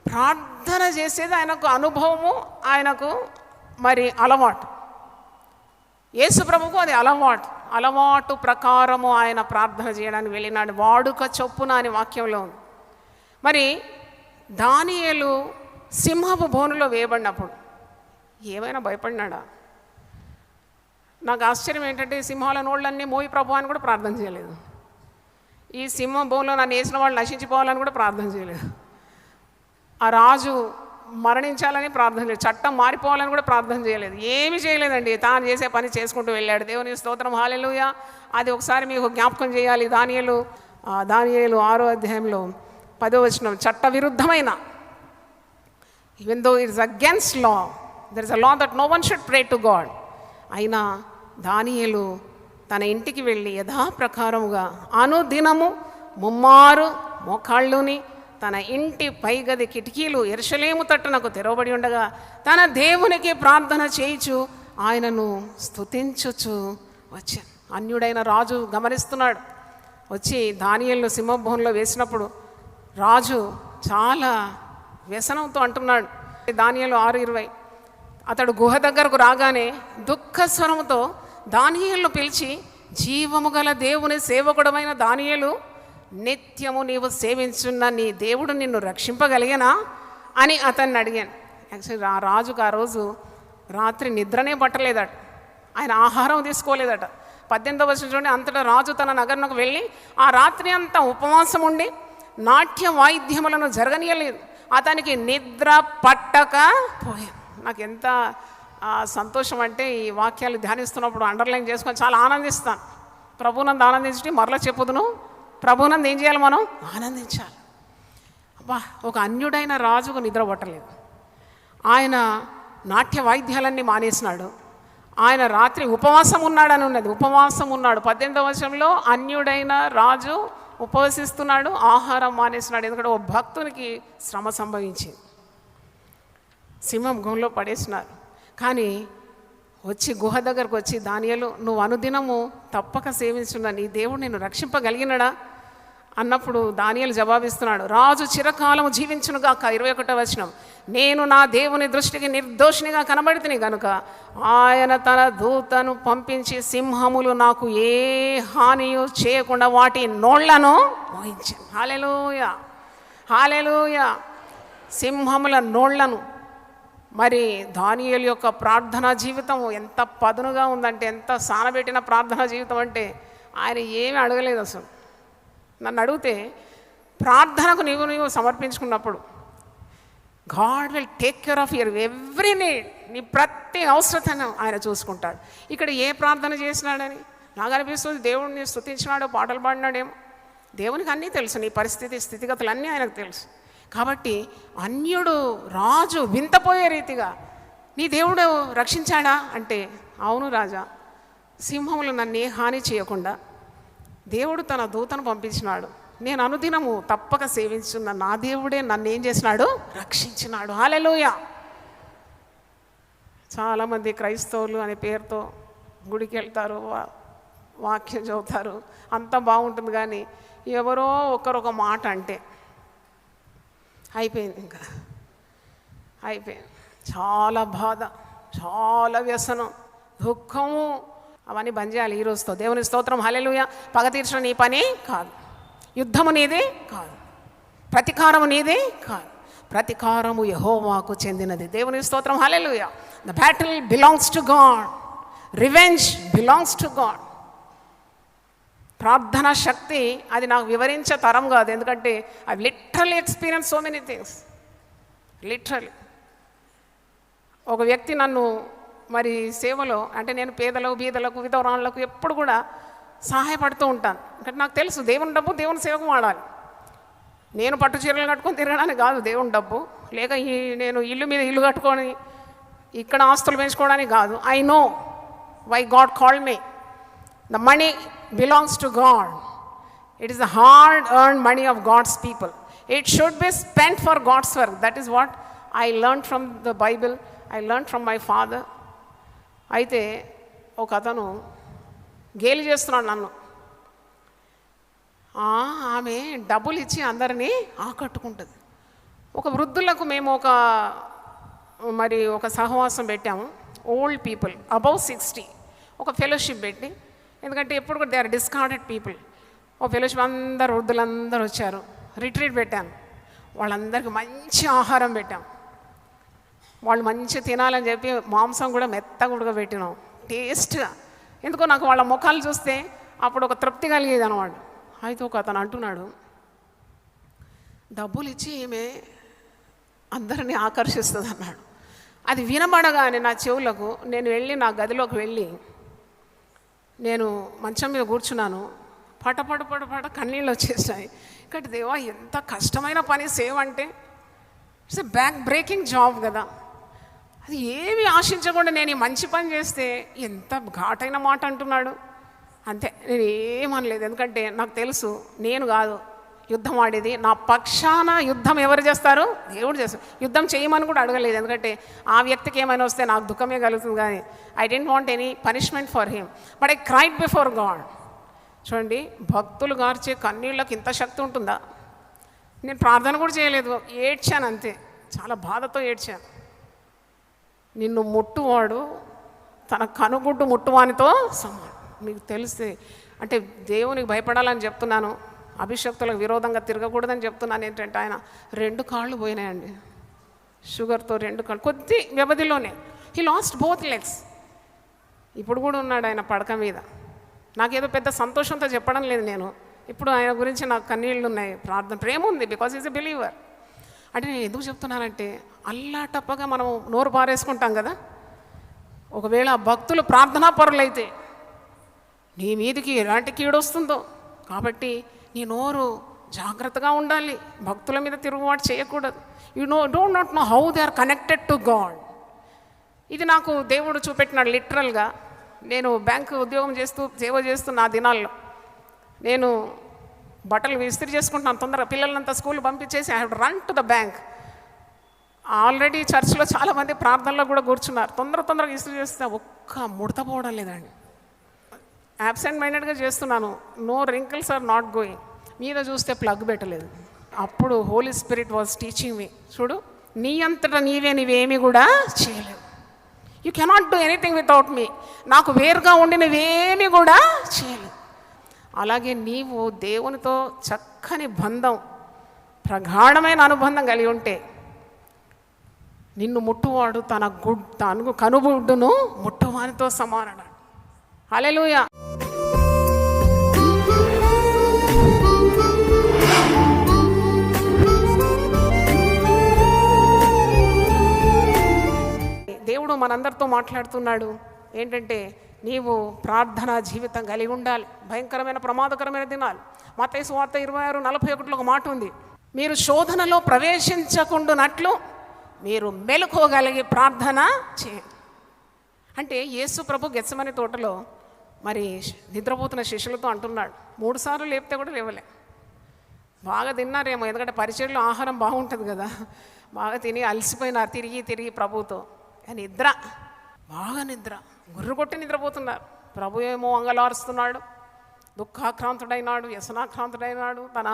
ప్రార్థన చేసేది ఆయనకు అనుభవము, ఆయనకు మరి అలవాటు. యేసు ప్రభువుకు అది అలవాటు ప్రకారము ఆయన ప్రార్థన చేయడానికి వెళ్ళినాడు. వాడుక చొప్పున అని వాక్యంలో ఉంది. మరి దానియేలు సింహపు బోనులో వేయబడినప్పుడు ఏమైనా భయపడినాడా? నాకు ఆశ్చర్యం ఏంటంటే సింహాల నోళ్ళన్నీ మోయి ప్రభు అని కూడా ప్రార్థన చేయలేదు. ఈ సింహం బోన్లో నన్ను వేసిన వాళ్ళు నశించిపోవాలని కూడా ప్రార్థన చేయలేదు. ఆ రాజు మరణించాలని ప్రార్థన చేయలేదు. చట్టం మారిపోవాలని కూడా ప్రార్థన చేయలేదు. ఏమీ చేయలేదండి. తాను చేసే పని చేసుకుంటూ వెళ్ళాడు. దేవుని స్తోత్రం, హల్లెలూయా. అది ఒకసారి మీకు జ్ఞాపకం చేయాలి. దానియేలు 6వ అధ్యాయంలో 10వ వచనం, చట్ట విరుద్ధమైన, even though it's against law, there is a law that no one should pray to God. అయినా దానియేలు తన ఇంటికి వెళ్ళి యథాప్రకారముగా అనుదినము 3 మోకాళ్ళుని తన ఇంటి పైగది కిటికీలు యెరూషలేము తట్టునకు తెరవబడి ఉండగా తన దేవునికి ప్రార్థన చేయుచు ఆయనను స్తుతించుచు వచ్చాను. అన్యుడైన రాజు గమనిస్తున్నాడు. వచ్చి దానియేలును సింహభవనంలో వేసినప్పుడు రాజు చాలా వ్యసనంతో అంటున్నాడు. దానియేలు 6:20, అతడు గుహ దగ్గరకు రాగానే దుఃఖ స్వరముతో దానియేలును పిలిచి, జీవము గల దేవుని సేవకుడమైన దానియేలు, నిత్యము నీవు సేవించున్న నీ దేవుడు నిన్ను రక్షింపగలిగనా అని అతన్ని అడిగాను. యాక్చువల్లీ ఆ రాజుకు ఆ రోజు రాత్రి నిద్రనే పట్టలేదట, ఆయన ఆహారం తీసుకోలేదట. 18వ వచనంలోనే అంతటా రాజు తన నగరంకు వెళ్ళి ఆ రాత్రి అంతా ఉపవాసం ఉండి నాట్య వాయిద్యములను జరగనీయలేదు, అతనికి నిద్ర పట్టక పోయాను. నాకు ఎంత సంతోషం అంటే ఈ వాక్యాలు ధ్యానిస్తున్నప్పుడు అండర్లైన్ చేసుకొని చాలా ఆనందిస్తాను. ప్రభునందు ఆనందించి మరలా చెప్పుదును, ప్రభునందు ఏం చేయాలి, మనం ఆనందించాలి. అబ్బా, ఒక అన్యుడైన రాజుకు నిద్ర పట్టలేదు, ఆయన నాట్య వాయిద్యాలన్నీ మానేసినాడు, ఆయన రాత్రి ఉపవాసం ఉన్నాడని ఉన్నది. ఉపవాసం ఉన్నాడు. 18వ వచనంలో అన్యుడైన రాజు ఉపవసిస్తున్నాడు, ఆహారం మానేసినాడు. ఎందుకంటే ఓ భక్తునికి శ్రమ సంభవించింది, సింహం గుహలో పడేసినారు. కానీ వచ్చి గుహ దగ్గరకు వచ్చి, దానియేలు నువ్వు అనుదినము తప్పక సేవించున్న నీ దేవుడు నిన్ను రక్షింపగలిగినడా అన్నప్పుడు దానియేలు జవాబిస్తున్నాడు, రాజు చిరకాలము జీవించునుగాక. 21వ వచనం, నేను నా దేవుని దృష్టికి నిర్దోషినిగా కనబడితిని గనుక ఆయన తన దూతను పంపించి సింహములు నాకు ఏ హానియు చేయకుండా వాటి నోళ్లను మోయించాను. హల్లెలూయా, హల్లెలూయా. సింహముల నోళ్లను. మరి దానియేలు యొక్క ప్రార్థనా జీవితం ఎంత పదునుగా ఉందంటే, ఎంత సానబెట్టిన ప్రార్థనా జీవితం అంటే, ఆయన ఏమీ అడగలేదు అసలు. నన్ను అడిగితే ప్రార్థనకు నీవు సమర్పించుకున్నప్పుడు God will take care of your every need. నీ ప్రతి అవసరతను ఆయన చూసుకుంటాడు. ఇక్కడ ఏ ప్రార్థన చేసినాడని నాకు అనిపిస్తుంది, దేవుడిని స్తుతించినాడో పాటలు పాడినాడేమో. దేవునికి అన్నీ తెలుసు, నీ పరిస్థితి స్థితిగతులు అన్నీ ఆయనకు తెలుసు. కాబట్టి అన్యుడు రాజు వింతపోయే రీతిగా నీ దేవుడు రక్షించాడా అంటే, అవును రాజా, సింహములు నన్ను ఏ హాని చేయకుండా దేవుడు తన దూతను పంపించినాడు, నేను అనుదినము తప్పక సేవించున్న నా దేవుడే నన్ను ఏం చేసినాడు, రక్షించినాడు. హల్లెలూయా. చాలామంది క్రైస్తవులు అనే పేరుతో గుడికి వెళ్తారు, వాక్యం చదువుతారు, అంతా బాగుంటుంది. కానీ ఎవరో ఒకరొక మాట అంటే అయిపోయింది, ఇంకా అయిపోయింది. చాలా బాధ, చాలా వ్యసనం, దుఃఖము, అవన్నీ బంద్ చేయాలి ఈ రోజుతో. దేవుని స్తోత్రం, హల్లెలూయా. పగ తీర్చడం నీ పని కాదు, యుద్ధము నీదే కాదు, ప్రతీకారము నీదే కాదు, ప్రతీకారము యెహోవాకు చెందినది. దేవుని స్తోత్రం, హల్లెలూయా. The battle belongs to God, revenge belongs to God. ప్రార్థన శక్తి అది నాకు వివరించే తరం కాదు, ఎందుకంటే I literally experience so many things. Literally ఒక వ్యక్తి నన్ను మరి సేవలో, అంటే నేను పేదలకు బీదలకు విధవరాళ్ళకు ఎప్పుడు కూడా సహాయపడుతూ ఉంటాను. అంటే నాకు తెలుసు దేవుని డబ్బు దేవుని సేవకు వాడాలి. నేను పట్టు చీరలు కట్టుకొని తిరగడానికి కాదు దేవుని డబ్బు, లేక నేను ఇల్లు మీద ఇల్లు కట్టుకొని ఇక్కడ ఆస్తులు పెంచుకోవడానికి కాదు. I know why God called me. The money belongs to God. It is the hard earned money of God's people. It should be spent for God's work. That is what I learn from the Bible, I learn from my father. అయితే ఒక అతను గేలి చేస్తున్నాడు నన్ను. ఆమె డబ్బులు ఇచ్చి అందరినీ ఆకట్టుకుంటుంది. ఒక వృద్ధులకు మేము ఒక సహవాసం పెట్టాము, ఓల్డ్ పీపుల్ అబౌవ్ 60, ఒక ఫెలోషిప్ పెట్టి. ఎందుకంటే ఎప్పుడు కూడా దే ఆర్ డిస్కార్డెడ్ పీపుల్. ఒక ఫెలోషిప్ అందరు వృద్ధులందరూ వచ్చారు. రిట్రీట్ పెట్టాను, వాళ్ళందరికీ మంచి ఆహారం పెట్టాం. వాళ్ళు మంచి తినాలని చెప్పి మాంసం కూడా మెత్తగా ఉడకబెట్టినాం, టేస్ట్గా. ఎందుకో నాకు వాళ్ళ ముఖాలు చూస్తే అప్పుడు ఒక తృప్తి కలిగేది అనమాట. అయితే ఒక అతను అంటున్నాడు, డబ్బులు ఇచ్చి ఈమె అందరినీ ఆకర్షిస్తుంది అన్నాడు. అది వినబడగానే నా చెవులకు, నేను వెళ్ళి నా గదిలోకి వెళ్ళి నేను మంచం మీద కూర్చున్నాను. పట కన్నీళ్ళు వచ్చేసాయి. ఇక్కడ దేవా, ఎంత కష్టమైన పని సేవ్ అంటే. It's a back breaking job కదా. అది ఏమి ఆశించకుండా నేను ఈ మంచి పని చేస్తే ఎంత ఘాటైన మాట అంటున్నాడు. అంతే, నేను ఏమనలేదు. ఎందుకంటే నాకు తెలుసు నేను కాదు యుద్ధం ఆడేది, నా పక్షాన యుద్ధం ఎవరు చేస్తారు, దేవుడు చేస్తారు. యుద్ధం చేయమని కూడా అడగలేదు, ఎందుకంటే ఆ వ్యక్తికి ఏమైనా వస్తే నాకు దుఃఖమే కలుగుతుంది. కానీ I don't want any punishment for him, but I cried before God. చూడండి, భక్తులు గార్చే కన్నీళ్ళకి ఇంత శక్తి ఉంటుందా? నేను ప్రార్థన కూడా చేయలేదు, ఏడ్చాను అంతే, చాలా బాధతో ఏడ్చాను. నిన్ను ముట్టువాడు తన కనుగుడ్డు ముట్టువానితో సమానం. మీకు తెలిస్తే, అంటే దేవునికి భయపడాలని చెప్తున్నాను, అభిషక్తులకు విరోధంగా తిరగకూడదని చెప్తున్నాను. ఏంటంటే ఆయన 2 కాళ్ళు పోయినాయండి, షుగర్తో 2 కాళ్ళు కొద్ది వ్యవధిలోనే. He lost both legs. ఇప్పుడు కూడా ఉన్నాడు ఆయన పడక మీద. నాకేదో పెద్ద సంతోషంతో చెప్పడం లేదు నేను, ఇప్పుడు ఆయన గురించి నాకు కన్నీళ్ళు ఉన్నాయి, ప్రార్థన ప్రేమ ఉంది, బికాజ్ ఈజ్ ఎ బిలీవర్. అంటే నేను ఎందుకు చెప్తున్నానంటే, అల్లాటప్పగా మనం నోరు పారేసుకుంటాం కదా. ఒకవేళ భక్తులు ప్రార్థనా పరులైతే నీ మీదికి ఎలాంటి కీడొస్తుందో, కాబట్టి నీ నోరు జాగ్రత్తగా ఉండాలి, భక్తుల మీద తిరుగుబాటు చేయకూడదు. Don't not know how they are connected to God. ఇది నాకు దేవుడు చూపెట్టినాడు లిటరల్గా. నేను బ్యాంకు ఉద్యోగం చేస్తూ సేవ చేస్తున్న ఆ దినాల్లో నేను బట్టలు విస్త్రీ చేసుకుంటున్నాను తొందరగా, పిల్లలంతా స్కూల్ పంపించేసి I have run to the bank. Already చర్చ్లో చాలామంది ప్రార్థనలో కూడా కూర్చున్నారు. తొందరగా ఇస్త్రీ చేస్తే ఒక్క ముడత పోవడం లేదండి. యాబ్సెంట్ మైండెడ్గా చేస్తున్నాను, no wrinkles are not going. మీద చూస్తే ప్లగ్ పెట్టలేదు. అప్పుడు holy spirit was teaching me, చూడు నీ అంతటా నీవేమీ కూడా చేయలేవు. You cannot do anything without me. నాకు వేరుగా ఉండి నువ్వేమీ కూడా చేయలేవు. అలాగే నీవు దేవునితో చక్కని బంధం, ప్రగాఢమైన అనుబంధం కలిగి ఉంటే నిన్ను ముట్టువాడు తన కనుబుడ్డును ముట్టువానితో సమానడు. హల్లెలూయా. దేవుడు మనందరితో మాట్లాడుతున్నాడు. ఏంటంటే నీవు ప్రార్థనా జీవితం కలిగి ఉండాలి. భయంకరమైన ప్రమాదకరమైన దినాలు. మత్తయి సువార్త 26:41 ఒక మాట ఉంది, మీరు శోధనలో ప్రవేశించకుండానట్లు మీరు మెలకువగలిగి ప్రార్థన చేయండి. అంటే యేసు ప్రభు గెత్సెమనే తోటలో మరి నిద్రపోతున్న శిష్యులతో అంటున్నాడు, 3 సార్లు లేపితే కూడా లేవలే. బాగా తిన్నారేమో, ఎందుకంటే పరిచర్లో ఆహారం బాగుంటుంది కదా, బాగా తిని అలసిపోయినారు తిరిగి ప్రభుతో. నిద్ర, బాగా నిద్ర, గుర్రు కొట్టి నిద్రపోతున్నారు. ప్రభు ఏమో అంగలారుస్తున్నాడు, దుఃఖాక్రాంతుడైనాడు, వ్యసనాక్రాంతుడైనాడు. తన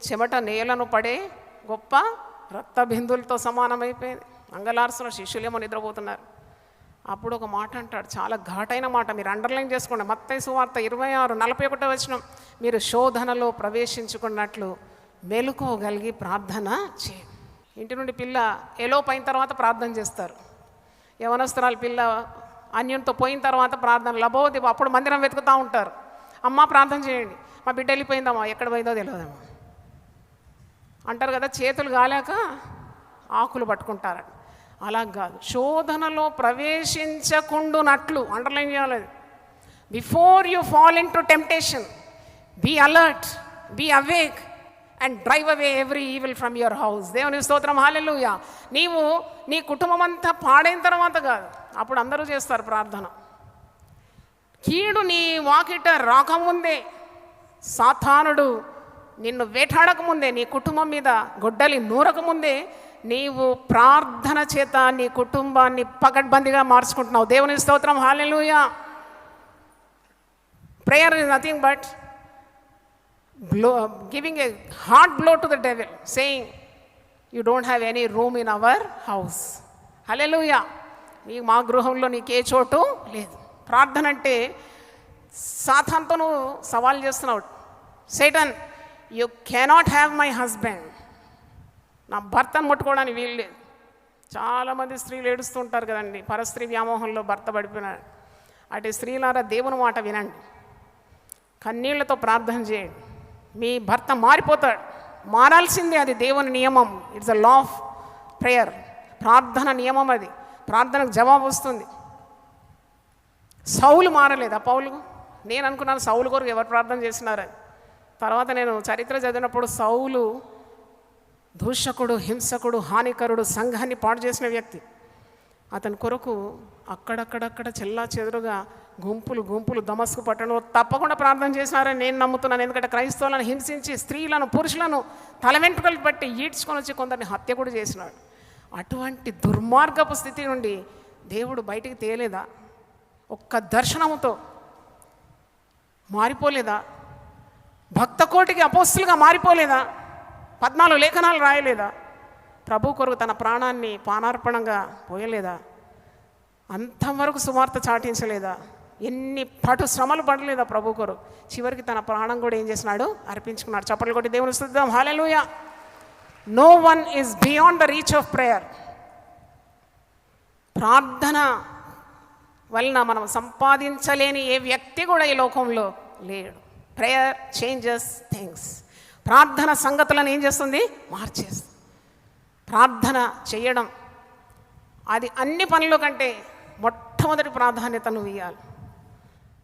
చెమట నేలను పడే గొప్ప రక్త బిందువులతో సమానమైపోయింది. అంగలారుస్తున్న శిష్యులేమో నిద్రపోతున్నారు. అప్పుడు ఒక మాట అంటాడు, చాలా ఘాటైన మాట, మీరు అండర్లైన్ చేసుకోండి. మత్తయి సువార్త 26:41 మీరు శోధనలో ప్రవేశించుకున్నట్లు మెలకువగలిగి ప్రార్థన చేయండి. ఇంటి నుండి పిల్ల ఎలోప్ అయిన తర్వాత ప్రార్థన చేస్తారు. యవనస్తురాలు పిల్ల అన్యంతో పోయిన తర్వాత ప్రార్థన లభోది, అప్పుడు మందిరం వెతుకుతూ ఉంటారు. అమ్మ ప్రార్థన చేయండి, మా బిడ్డ వెళ్ళిపోయిందమ్మా, ఎక్కడ పోయిందో తెలియదమ్మా అంటారు కదా. చేతులు కాలేక ఆకులు పట్టుకుంటారు. అలా కాదు, శోధనలో ప్రవేశించకుండునట్లు అండర్లైన్ చేయాలి. Before you fall into temptation, be alert, be awake and drive away every evil from your house. దేవుని స్తోత్రం, హల్లెలూయా. నీవు నీ కుటుంబం అంతా పాడైన తర్వాత కాదు, అప్పుడు అందరూ చేస్తారు ప్రార్థన. కీడు నీ వాకిట రాకముందే, సాతానుడు నిన్ను వేటాడకముందే, నీ కుటుంబం మీద గొడ్డలి నూరకముందే నీవు ప్రార్థన చేత నీ కుటుంబాన్ని పకడ్బందీగా మార్చుకుంటున్నావు. దేవుని స్తోత్రం, హల్లెలూయా. Prayer is nothing but giving a hard blow to the devil, saying you don't have any room in our house. హల్లెలూయా. మా గృహంలో నీకే చోటు లేదు. ప్రార్థన అంటే సాతానుతో నువ్వు సవాల్ చేస్తున్నావు. Satan, you cannot have my husband, నా భర్తను ముట్టుకోవడానికి వీలు లేదు. చాలామంది స్త్రీలు ఏడుస్తుంటారు కదండి, పరస్త్రీ వ్యామోహంలో భర్త పడిపోయినాడు. అటు స్త్రీలారా దేవుని మాట వినండి, కన్నీళ్లతో ప్రార్థన చేయండి. మీ భర్త మారిపోతాడు, మారాల్సిందే, అది దేవుని నియమం. It's a law of prayer. ప్రార్థన నియమం అది, ప్రార్థనకు జవాబు వస్తుంది. సౌలు మారలేదా పౌలు? నేను అనుకున్నాను సౌలు కొరకు ఎవరు ప్రార్థన చేసినారని. తర్వాత నేను చరిత్ర చదివినప్పుడు సౌలు దూషకుడు, హింసకుడు, హానికరుడు, సంఘాన్ని పాడు చేసిన వ్యక్తి. అతని కొరకు అక్కడక్కడక్కడ చెల్లా చెదురుగా గుంపులు దమస్కు పట్టణంలో తప్పకుండా ప్రార్థన చేసినారని నేను నమ్ముతున్నాను. ఎందుకంటే క్రైస్తవులను హింసించి స్త్రీలను, పురుషులను తల వెంట్రుకలు పట్టి ఈడ్చుకొని వచ్చి కొందరిని హత్య కూడా చేసినాడు. అటువంటి దుర్మార్గపు స్థితి నుండి దేవుడు బయటికి తేలేదా? ఒక్క దర్శనముతో మారిపోలేదా? భక్త కోటికి అపోస్తులుగా మారిపోలేదా? 14 లేఖనాలు రాయలేదా? ప్రభు కొరకు తన ప్రాణాన్ని పానార్పణంగా పోయలేదా? అంతవరకు సువార్త చాటించలేదా? ఎన్ని పటు శ్రమలు పడలేదా ప్రభు కొరకు, చివరికి తన ప్రాణం కూడా ఏం చేసినాడు, అర్పించుకున్నాడు. చప్పట్లు కొట్టి దేవుని స్తుతిద్దాం. హల్లెలూయా. No one is beyond the reach of prayer. ప్రార్థన వలన మనం సంపాదించలేని ఏ వ్యక్తి కూడా ఈ లోకంలో లేడు. Prayer changes things. ప్రార్థన సంగతులను ఏం చేస్తుంది, మార్చేస్తుంది. ప్రార్థన చేయడం అది అన్ని పనుల కంటే మొట్టమొదటి ప్రాధాన్యత నువ్వు ఇవ్వాలి.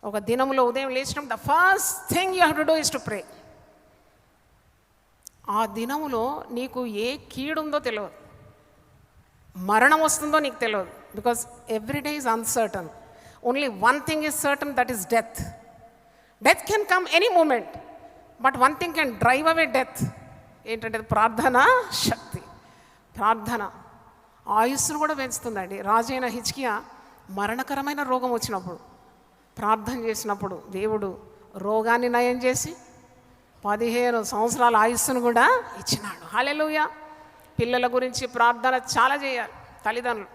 ఒక దినంలో ఉదయం లేచినప్పుడు the first thing you have to do is to pray. ఆ దినములో నీకు ఏ కీడుందో తెలియదు, మరణం వస్తుందో నీకు తెలియదు. Because every day is uncertain. Only one thing is certain, that is death. Death can come any moment, but one thing can drive away death. ఏంటంటే ప్రార్థన శక్తి. ప్రార్థన ఆయుస్సును కూడా పెంచుతుందండి. రాజైన హిజ్కియా మరణకరమైన రోగం వచ్చినప్పుడు ప్రార్థన చేసినప్పుడు దేవుడు రోగాన్ని నయం చేసి 15 సంవత్సరాల ఆయుస్సును కూడా ఇచ్చినాడు. హల్లెలూయా. పిల్లల గురించి ప్రార్థన చాలా చేయాలి తల్లిదండ్రులు.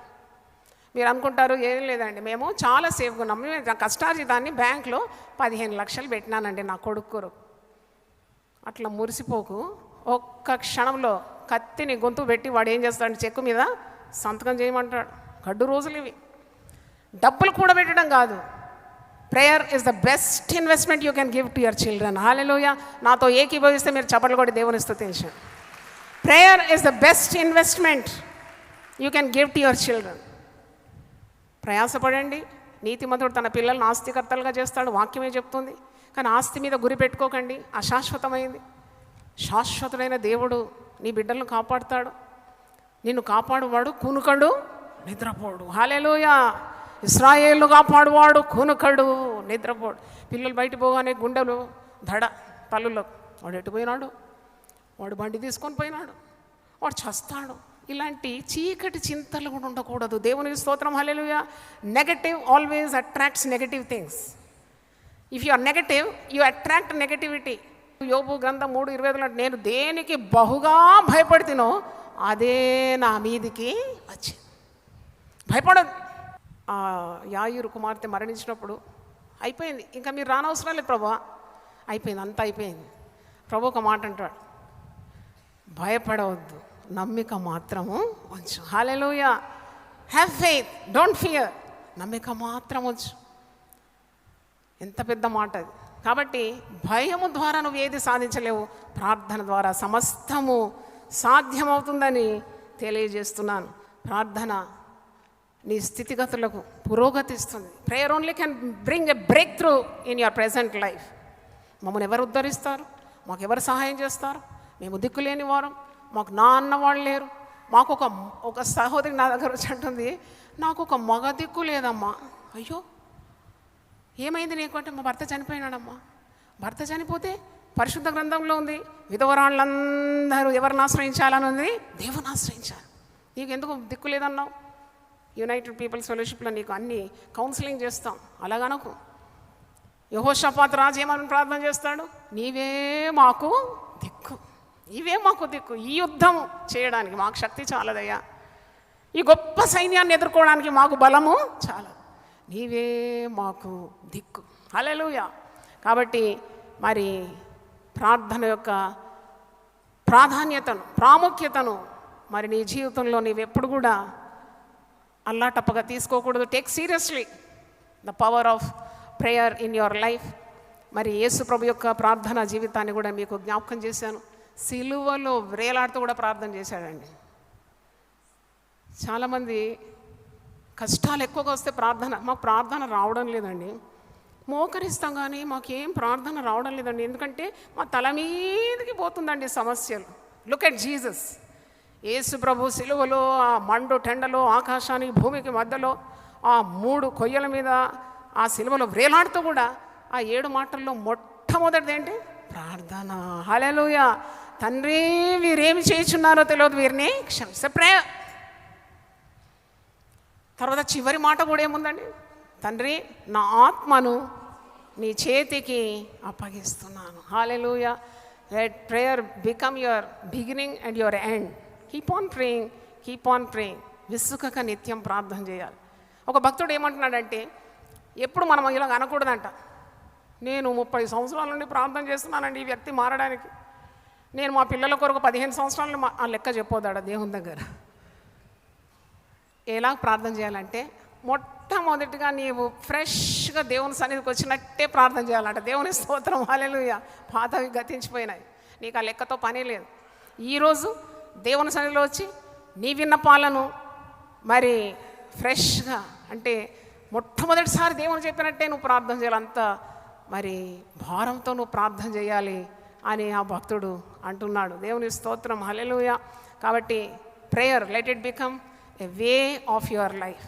మీరు అనుకుంటారు ఏం లేదండి, మేము చాలా సేఫ్గా ఉన్నాం, మేము కష్టార్జితాన్ని బ్యాంక్లో 15 లక్షలు పెట్టినానండి నా కొడుకు. అట్లా మురిసిపోకు. ఒక్క క్షణంలో కత్తిని గొంతు పెట్టి వాడు ఏం చేస్తాడు, చెక్కు మీద సంతకం చేయమంటాడు. గడ్డు రోజులు ఇవి. డబ్బులు కూడా పెట్టడం కాదు. Prayer is the best investment you can give to your children. హల్లెలూయా. నాతో ఏకీభవిస్తే మీరు చప్పట్లు కొట్టి దేవుని స్తుతించండి. Prayer is the best investment you can give to your children. ప్రయాసపడండి. నీతిమంతుడు తన పిల్లలను ఆస్తికర్తలుగా చేస్తాడు, వాక్యమే చెప్తుంది. కానీ ఆస్తి మీద గురి పెట్టుకోకండి, అశాశ్వతమైంది. శాశ్వతుడైన దేవుడు నీ బిడ్డలను కాపాడుతాడు. నిన్ను కాపాడువాడు కునుకడు నిద్రపోడు. హల్లెలూయా. ఇశ్రాయేలు కాపాడువాడు కునుకడు నిద్రపోడు. పిల్లలు బయట పోగానే గుండెలు దడ తల్లులో, వాడు ఎటుపోయినాడు, వాడు బండి తీసుకొని పోయినాడు, వాడు చస్తాడు. ఇలాంటి చీకటి చింతలు కూడా ఉండకూడదు. దేవునికి స్తోత్రం. హల్లెలూయా. Negative always attracts negative things. If you are negative you attract negativity. యోబు గ్రంథం 3:25 నేను దేనికి బహుగా భయపడుతునో అదే నా మీదికి వచ్చింది. భయపడదు. యాయూరు కుమార్తె మరణించినప్పుడు అయిపోయింది, ఇంకా మీరు రానవసరం లేదు ప్రభా, అయిపోయింది, అంతా అయిపోయింది. ప్రభు ఒక మాట అంటాడు, భయపడవద్దు, నమ్మిక మాత్రము ఉంచు. హల్లెలూయా. Have faith, don't fear. నమ్మిక మాత్రం ఉంచు. ఎంత పెద్ద మాట అది. కాబట్టి భయము ద్వారా నువ్వు ఏది సాధించలేవు, ప్రార్థన ద్వారా సమస్తము సాధ్యమవుతుందని తెలియజేస్తున్నాను. ప్రార్థన నీ స్థితిగతులకు పురోగతిస్తుంది. Prayer only can bring a breakthrough in your present life. మమ్మల్ని ఎవరు ఉద్ధరిస్తారు, మాకు ఎవరు సహాయం చేస్తారు, మేము దిక్కులేని వారం, మాకు నా అన్నవాళ్ళు లేరు. మాకు ఒక సహోదరి నా దగ్గర వచ్చి అంటుంది, నాకు ఒక మగ దిక్కు లేదమ్మా. అయ్యో ఏమైంది నీకు అంటే, మా భర్త చనిపోయినాడమ్మా. భర్త చనిపోతే పరిశుద్ధ గ్రంథంలో ఉంది, విధవరాళ్ళందరూ ఎవరిని ఆశ్రయించాలని ఉంది, దేవుని ఆశ్రయించాలి. నీకు ఎందుకు దిక్కు లేదన్నావు? యునైటెడ్ పీపుల్స్ ఫెలోషిప్లో నీకు అన్ని కౌన్సిలింగ్ చేస్తాం. అలాగనకు. యెహోషాపాతు రాజు ఏమని ప్రార్థన చేస్తాడు, నీవే మాకు దిక్కు, నీవే మాకు దిక్కు. ఈ యుద్ధం చేయడానికి మాకు శక్తి చాలదయ్యా, ఈ గొప్ప సైన్యాన్ని ఎదుర్కోవడానికి మాకు బలము చాలదు, నీవే మాకు దిక్కు. హల్లెలూయా. కాబట్టి మరి ప్రార్థన యొక్క ప్రాముఖ్యతను మరి నీ జీవితంలో నీవెప్పుడు కూడా అల్లాటప్పగా తీసుకోకూడదు. Take seriously the power of prayer in your life. మరి యేసు ప్రభు యొక్క ప్రార్థనా జీవితాన్ని కూడా మీకు జ్ఞాపకం చేశాను. సిలువలో వ్రేలాడుతూ కూడా ప్రార్థన చేశాడండి. చాలామంది కష్టాలు ఎక్కువగా వస్తే మాకు ప్రార్థన రావడం లేదండి, మోకరిస్తాం కానీ మాకేం ప్రార్థన రావడం లేదండి, ఎందుకంటే మా తల మీదకి పోతుందండి సమస్యలు. Look at Jesus. యేసు ప్రభు సిలువలో ఆ మండు టెండలో ఆకాశానికి భూమికి మధ్యలో ఆ 3 కొయ్యల మీద ఆ సిలువలో వ్రేలాడుతూ కూడా ఆ 7 మాటల్లో మొట్టమొదటిది ఏంటి? ప్రార్థన. హల్లెలూయా. తండ్రి వీరేమి చేయుచున్నారో తెలియదు, వీరిని క్షమించు. ప్రేయర్. తర్వాత చివరి మాట కూడా ఏముందండి? తండ్రి నా ఆత్మను నీ చేతికి అప్పగిస్తున్నాను. హల్లెలూయా. Let prayer become your beginning and your end. Keep on praying, keep on praying. విసుకక నిత్యం ప్రార్థన చేయాలి. ఒక భక్తుడు ఏమంటున్నాడంటే, ఎప్పుడు మనం ఇలా అనకూడదంట. నేను 30 సంవత్సరాల నుండి ప్రార్థన చేస్తున్నానండి ఈ వ్యక్తి మారడానికి. నేను మా పిల్లల కొరకు 15 సంవత్సరాలు ఆ లెక్క చెప్పొద్దాడ దేవుని దగ్గర. ఎలా ప్రార్థన చేయాలంటే మొట్టమొదటిగా నీవు ఫ్రెష్గా దేవుని సన్నిధికి వచ్చినట్టే ప్రార్థన చేయాలంట. దేవుని స్తోత్రం, హల్లెలూయా. పాతవి గతించిపోయినాయి, నీకు ఆ లెక్కతో పని లేదు. ఈరోజు దేవుని సన్నిధిలో వచ్చి నీ విన్నపాలను మరి ఫ్రెష్గా, అంటే మొట్టమొదటిసారి దేవుని చెప్పినట్టే నువ్వు ప్రార్థన చేయాలి. అంత మరి భారంతో నువ్వు ప్రార్థన చేయాలి అని ఆ భక్తుడు అంటున్నాడు. దేవుని స్తోత్రం, హల్లెలూయా. కాబట్టి prayer let it become a way of your life.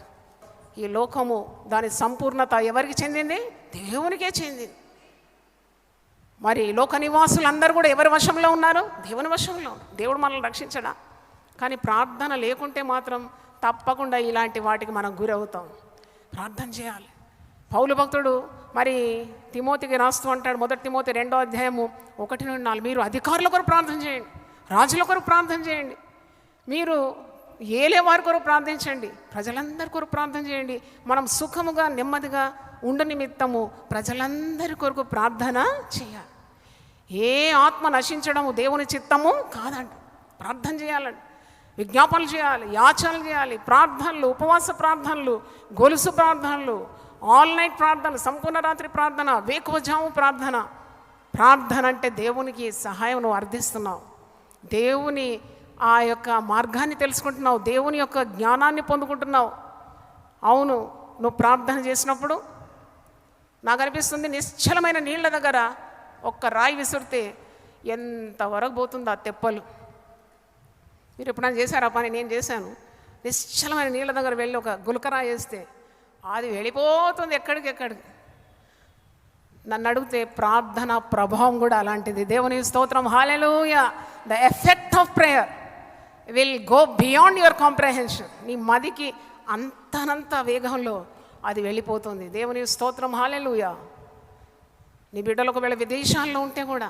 ఈ లోకము దాని సంపూర్ణత ఎవరికి చెందింది? దేవునికే చెందింది. మరి లోక నివాసులందరూ కూడా ఎవరి వశంలో ఉన్నారు? దేవుని వశంలో. దేవుడు మనల్ని రక్షించడా? కానీ ప్రార్థన లేకుంటే మాత్రం తప్పకుండా ఇలాంటి వాటికి మనం గురవుతాం. ప్రార్థన చేయాలి. పౌలు భక్తుడు మరి తిమోతికి రాస్తూ అంటాడు, 1 తిమోతి 2వ అధ్యాయము 1-4, మీరు అధికారుల కొరకు ప్రార్థన చేయండి, రాజుల కొరకు ప్రార్థన చేయండి, మీరు ఏలే వారి కొరకు ప్రార్థించండి, ప్రజలందరి కొరకు ప్రార్థన చేయండి. మనం సుఖముగా నెమ్మదిగా ఉండు నిమిత్తము ప్రజలందరి కొరకు ప్రార్థన చేయాలి. ఏ ఆత్మ నశించడము దేవుని చిత్తము కాదండి. ప్రార్థన చేయాలండి, విజ్ఞాపనలు చేయాలి, యాచనలు చేయాలి, ప్రార్థనలు, ఉపవాస ప్రార్థనలు, గొలుసు ప్రార్థనలు, ఆల్ నైట్ ప్రార్థన, సంపూర్ణ రాత్రి ప్రార్థన, వేకువజాము ప్రార్థన. ప్రార్థన అంటే దేవునికి సహాయం నువ్వు అర్థిస్తున్నావు, దేవుని ఆ యొక్క మార్గాన్ని తెలుసుకుంటున్నావు, దేవుని యొక్క జ్ఞానాన్ని పొందుకుంటున్నావు. అవును, నువ్వు ప్రార్థన చేసినప్పుడు నాకు అనిపిస్తుంది నిశ్చలమైన నీళ్ళ దగ్గర ఒక్క రాయి విసిరితే ఎంతవరకు పోతుందో ఆ తెప్పలు. మీరు ఎప్పుడైనా చేశారు ఆ పని? నేను చేశాను. నిశ్చలమైన నీళ్ళ దగ్గర వెళ్ళి ఒక గులకరాయి వేస్తే అది వెళ్ళిపోతుంది ఎక్కడికి. నన్ను అడిగితే ప్రార్థన ప్రభావం కూడా అలాంటిది. దేవుని స్తోత్రం, హల్లెలూయా. The effect of prayer will go beyond your comprehension. నీ మదికి అంతనంత వేగంలో అది వెళ్ళిపోతుంది. దేవుని స్తోత్రం, హల్లెలూయా. నీ బిడ్డలు ఒకవేళ విదేశాల్లో ఉంటే కూడా